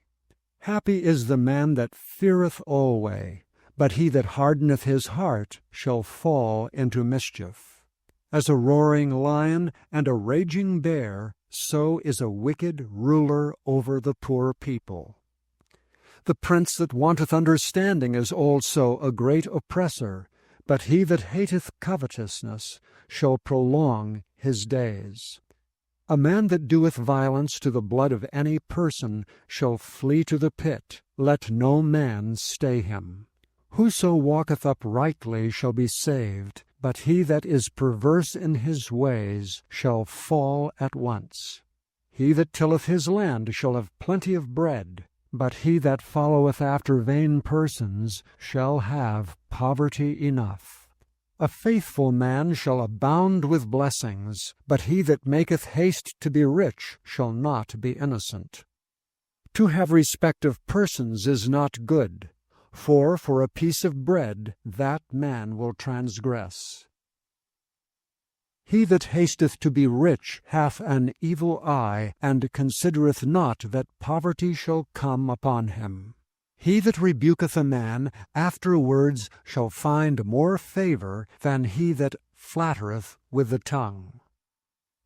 Happy is the man that feareth alway, but he that hardeneth his heart shall fall into mischief. As a roaring lion and a raging bear, so is a wicked ruler over the poor people. The prince that wanteth understanding is also a great oppressor, but he that hateth covetousness shall prolong his days. A man that doeth violence to the blood of any person shall flee to the pit. Let no man stay him. Whoso walketh uprightly shall be saved, but he that is perverse in his ways shall fall at once. He that tilleth his land shall have plenty of bread, but he that followeth after vain persons shall have poverty enough. A faithful man shall abound with blessings, but he that maketh haste to be rich shall not be innocent. To have respect of persons is not good, for a piece of bread that man will transgress. He that hasteth to be rich hath an evil eye, and considereth not that poverty shall come upon him. He that rebuketh a man afterwards shall find more favor than he that flattereth with the tongue.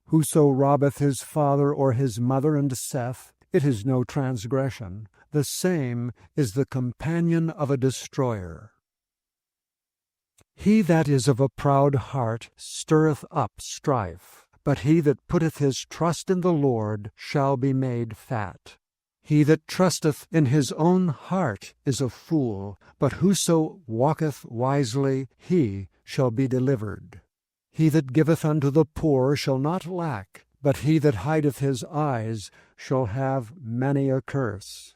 Whoso robbeth his father or his mother and saith, It is no transgression, the same is the companion of a destroyer. He that is of a proud heart stirreth up strife, but he that putteth his trust in the Lord shall be made fat. He that trusteth in his own heart is a fool, but whoso walketh wisely, he shall be delivered. He that giveth unto the poor shall not lack, but he that hideth his eyes shall have many a curse.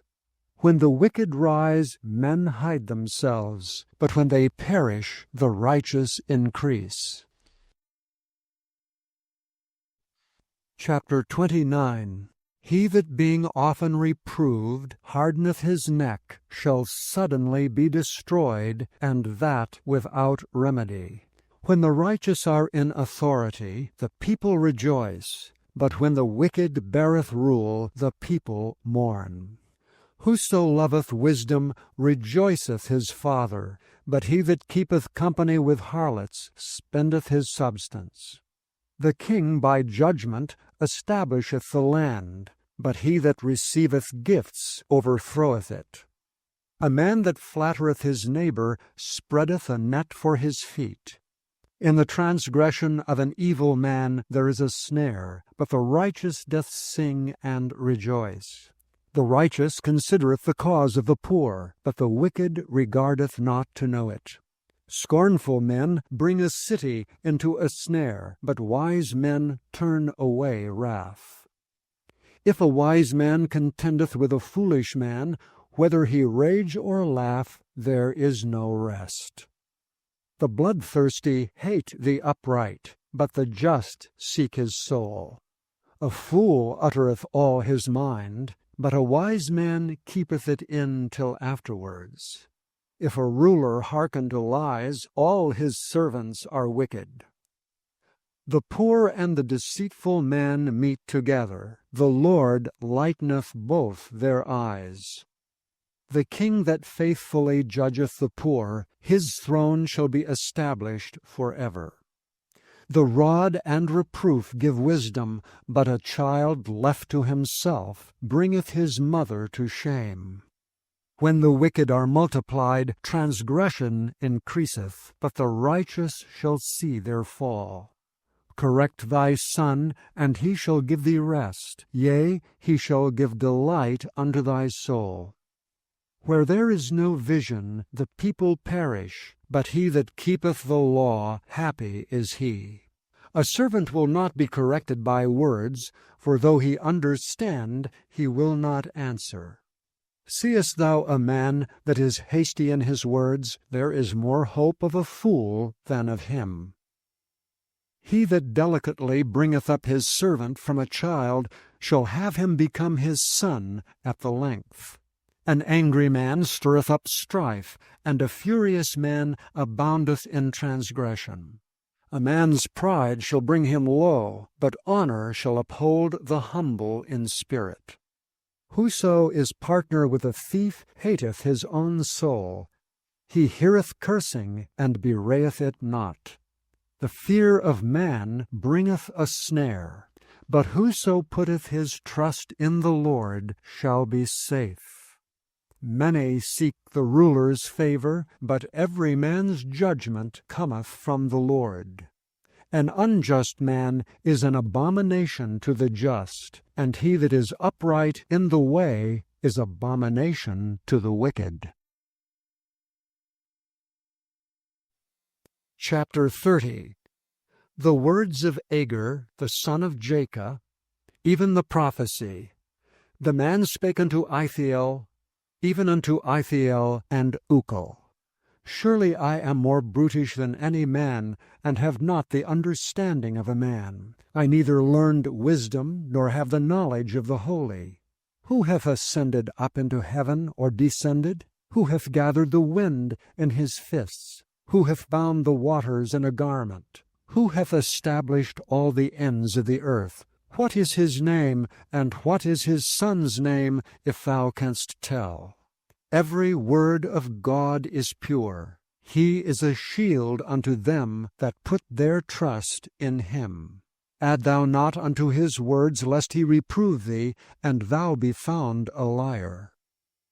When the wicked rise, men hide themselves, but when they perish, the righteous increase. Chapter 29. He that being often reproved hardeneth his neck shall suddenly be destroyed, and that without remedy. When the righteous are in authority, the people rejoice, but when the wicked beareth rule, the people mourn. Whoso loveth wisdom rejoiceth his father, but he that keepeth company with harlots spendeth his substance. The king by judgment establisheth the land, but he that receiveth gifts overthroweth it. A man that flattereth his neighbor spreadeth a net for his feet. In the transgression of an evil man there is a snare, but the righteous doth sing and rejoice. The righteous considereth the cause of the poor, but the wicked regardeth not to know it. Scornful men bring a city into a snare, but wise men turn away wrath. If a wise man contendeth with a foolish man, whether he rage or laugh, there is no rest. The bloodthirsty hate the upright, but the just seek his soul. A fool uttereth all his mind, but a wise man keepeth it in till afterwards. If a ruler hearken to lies, all his servants are wicked. The poor and the deceitful man meet together. The Lord lighteneth both their eyes. The king that faithfully judgeth the poor, his throne shall be established forever. The rod and reproof give wisdom, but a child left to himself bringeth his mother to shame. When the wicked are multiplied, transgression increaseth, but the righteous shall see their fall. Correct thy son, and he shall give thee rest, yea, he shall give delight unto thy soul. Where there is no vision, the people perish, but he that keepeth the law, happy is he. A servant will not be corrected by words, for though he understand, he will not answer. Seest thou a man that is hasty in his words? There is more hope of a fool than of him. He that delicately bringeth up his servant from a child shall have him become his son at the length. An angry man stirreth up strife, and a furious man aboundeth in transgression. A man's pride shall bring him low, but honor shall uphold the humble in spirit. Whoso is partner with a thief hateth his own soul. He heareth cursing, and bewrayeth it not. The fear of man bringeth a snare, but whoso putteth his trust in the Lord shall be safe. Many seek the ruler's favor, but every man's judgment cometh from the Lord. An unjust man is an abomination to the just, and he that is upright in the way is abomination to the wicked. Chapter 30. The words of Agur, the son of Jacob, even the prophecy. The man spake unto Ithiel, even unto Ithiel and Ukal. Surely I am more brutish than any man, and have not the understanding of a man. I neither learned wisdom, nor have the knowledge of the holy. Who hath ascended up into heaven, or descended? Who hath gathered the wind in his fists? Who hath bound the waters in a garment? Who hath established all the ends of the earth? What is his name, and what is his son's name, if thou canst tell? Every word of God is pure. He is a shield unto them that put their trust in him. Add thou not unto his words, lest he reprove thee, and thou be found a liar.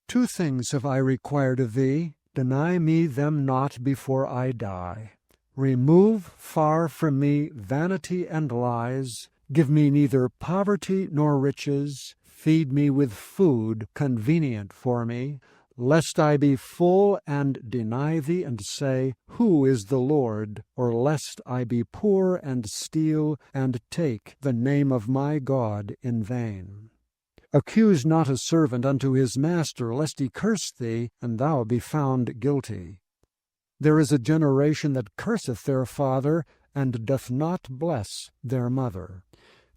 2 things have I required of thee. Deny me them not before I die. Remove far from me vanity and lies. Give me neither poverty nor riches. Feed me with food convenient for me, lest I be full and deny thee and say, Who is the Lord? Or lest I be poor and steal and take the name of my God in vain. Accuse not a servant unto his master, lest he curse thee, and thou be found guilty. There is a generation that curseth their father, and doth not bless their mother.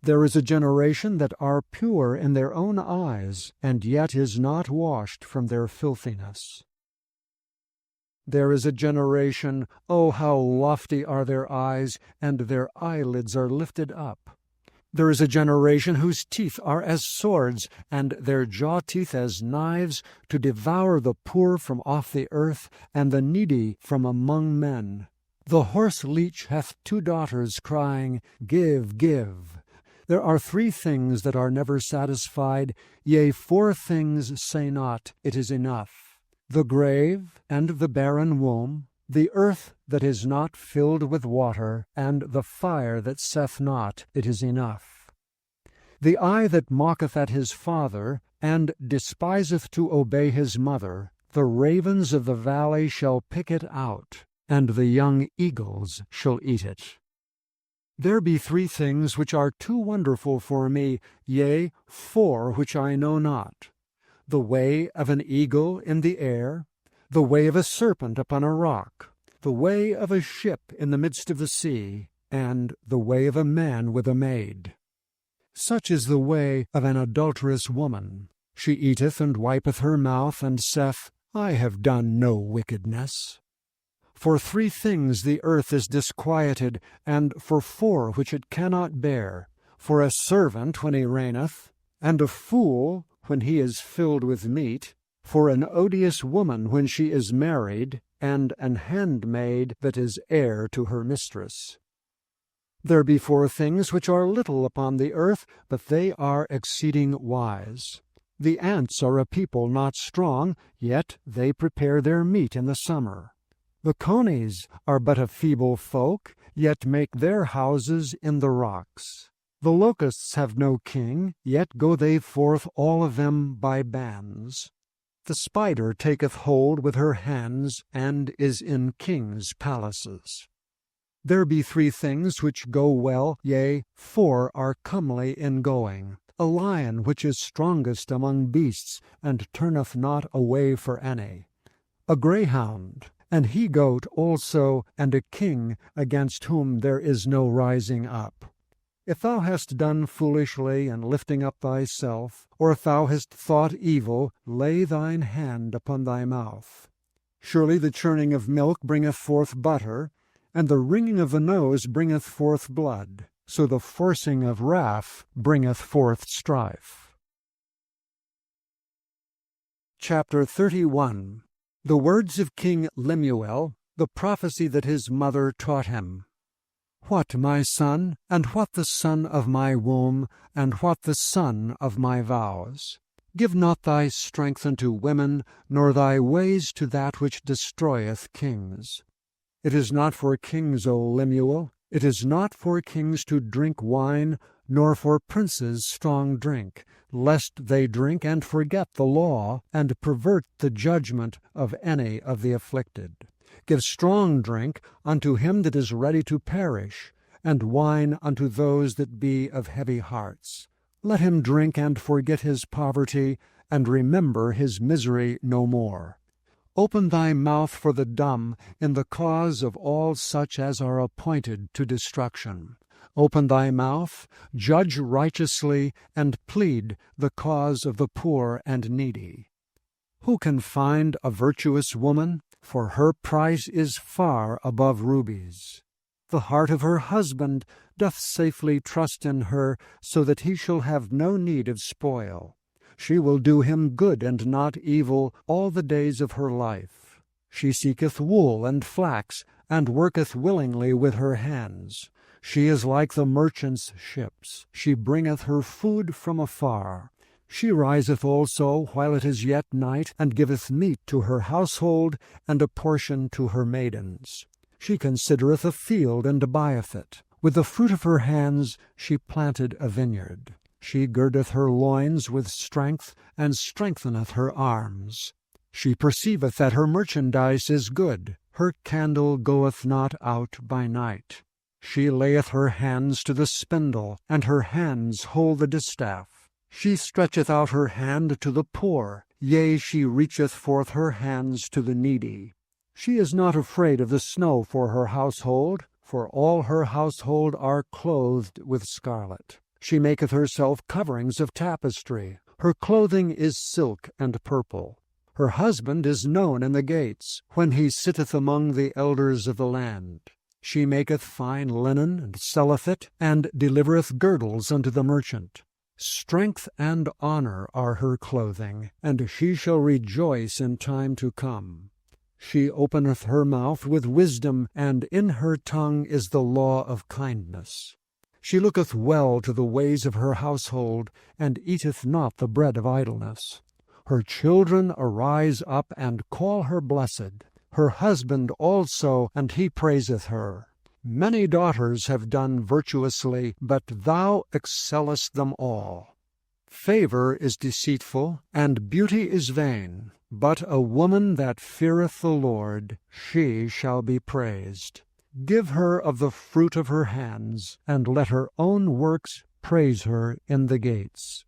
There is a generation that are pure in their own eyes, and yet is not washed from their filthiness. There is a generation, oh, how lofty are their eyes, and their eyelids are lifted up. There is a generation whose teeth are as swords, and their jaw teeth as knives, to devour the poor from off the earth, and the needy from among men. The horse leech hath 2 daughters, crying, Give, give. There are 3 things that are never satisfied, yea, 4 things say not, It is enough. The grave, and the barren womb, The earth that is not filled with water, and the fire that saith not, it is enough. The eye that mocketh at his father, and despiseth to obey his mother, the ravens of the valley shall pick it out, and the young eagles shall eat it. There be 3 things which are too wonderful for me, yea, 4 which I know not: the way of an eagle in the air, the way of a serpent upon a rock, the way of a ship in the midst of the sea, and the way of a man with a maid. Such is the way of an adulterous woman. She eateth and wipeth her mouth, and saith, I have done no wickedness. For 3 things the earth is disquieted, and for 4 which it cannot bear: for a servant when he reigneth, and a fool when he is filled with meat, for an odious woman when she is married, and an handmaid that is heir to her mistress. There be 4 things which are little upon the earth, but they are exceeding wise. The ants are a people not strong, yet they prepare their meat in the summer. The conies are but a feeble folk, yet make their houses in the rocks. The locusts have no king, yet go they forth all of them by bands. The spider taketh hold with her hands, and is in kings' palaces. There be 3 things which go well, yea, 4 are comely in going: a lion which is strongest among beasts, and turneth not away for any; a greyhound, and he-goat also, and a king against whom there is no rising up. If thou hast done foolishly in lifting up thyself, or if thou hast thought evil, lay thine hand upon thy mouth. Surely the churning of milk bringeth forth butter, and the wringing of the nose bringeth forth blood, so the forcing of wrath bringeth forth strife. Chapter 31. The words of King Lemuel, the prophecy that his mother taught him. What, my son, and what the son of my womb, and what the son of my vows? Give not thy strength unto women, nor thy ways to that which destroyeth kings. It is not for kings, O Lemuel, it is not for kings to drink wine, nor for princes strong drink, lest they drink and forget the law, and pervert the judgment of any of the afflicted. Give strong drink unto him that is ready to perish, and wine unto those that be of heavy hearts. Let him drink and forget his poverty, and remember his misery no more. Open thy mouth for the dumb in the cause of all such as are appointed to destruction. Open thy mouth, judge righteously, and plead the cause of the poor and needy. Who can find a virtuous woman? For her price is far above rubies. The heart of her husband doth safely trust in her, so that he shall have no need of spoil. She will do him good and not evil all the days of her life. She seeketh wool and flax, and worketh willingly with her hands. She is like the merchant's ships. She bringeth her food from afar. She riseth also while it is yet night, and giveth meat to her household, and a portion to her maidens. She considereth a field, and buyeth it. With the fruit of her hands she planted a vineyard. She girdeth her loins with strength, and strengtheneth her arms. She perceiveth that her merchandise is good. Her candle goeth not out by night. She layeth her hands to the spindle, and her hands hold the distaff. She stretcheth out her hand to the poor, yea, she reacheth forth her hands to the needy. She is not afraid of the snow for her household, for all her household are clothed with scarlet. She maketh herself coverings of tapestry. Her clothing is silk and purple. Her husband is known in the gates, when he sitteth among the elders of the land. She maketh fine linen, and selleth it, and delivereth girdles unto the merchant. Strength and honor are her clothing, and she shall rejoice in time to come. She openeth her mouth with wisdom, and in her tongue is the law of kindness. She looketh well to the ways of her household, and eateth not the bread of idleness. Her children arise up and call her blessed. her husband also, and he praiseth her. Many daughters have done virtuously, but thou excellest them all. Favor is deceitful, and beauty is vain, but a woman that feareth the Lord, she shall be praised. Give her of the fruit of her hands, and let her own works praise her in the gates.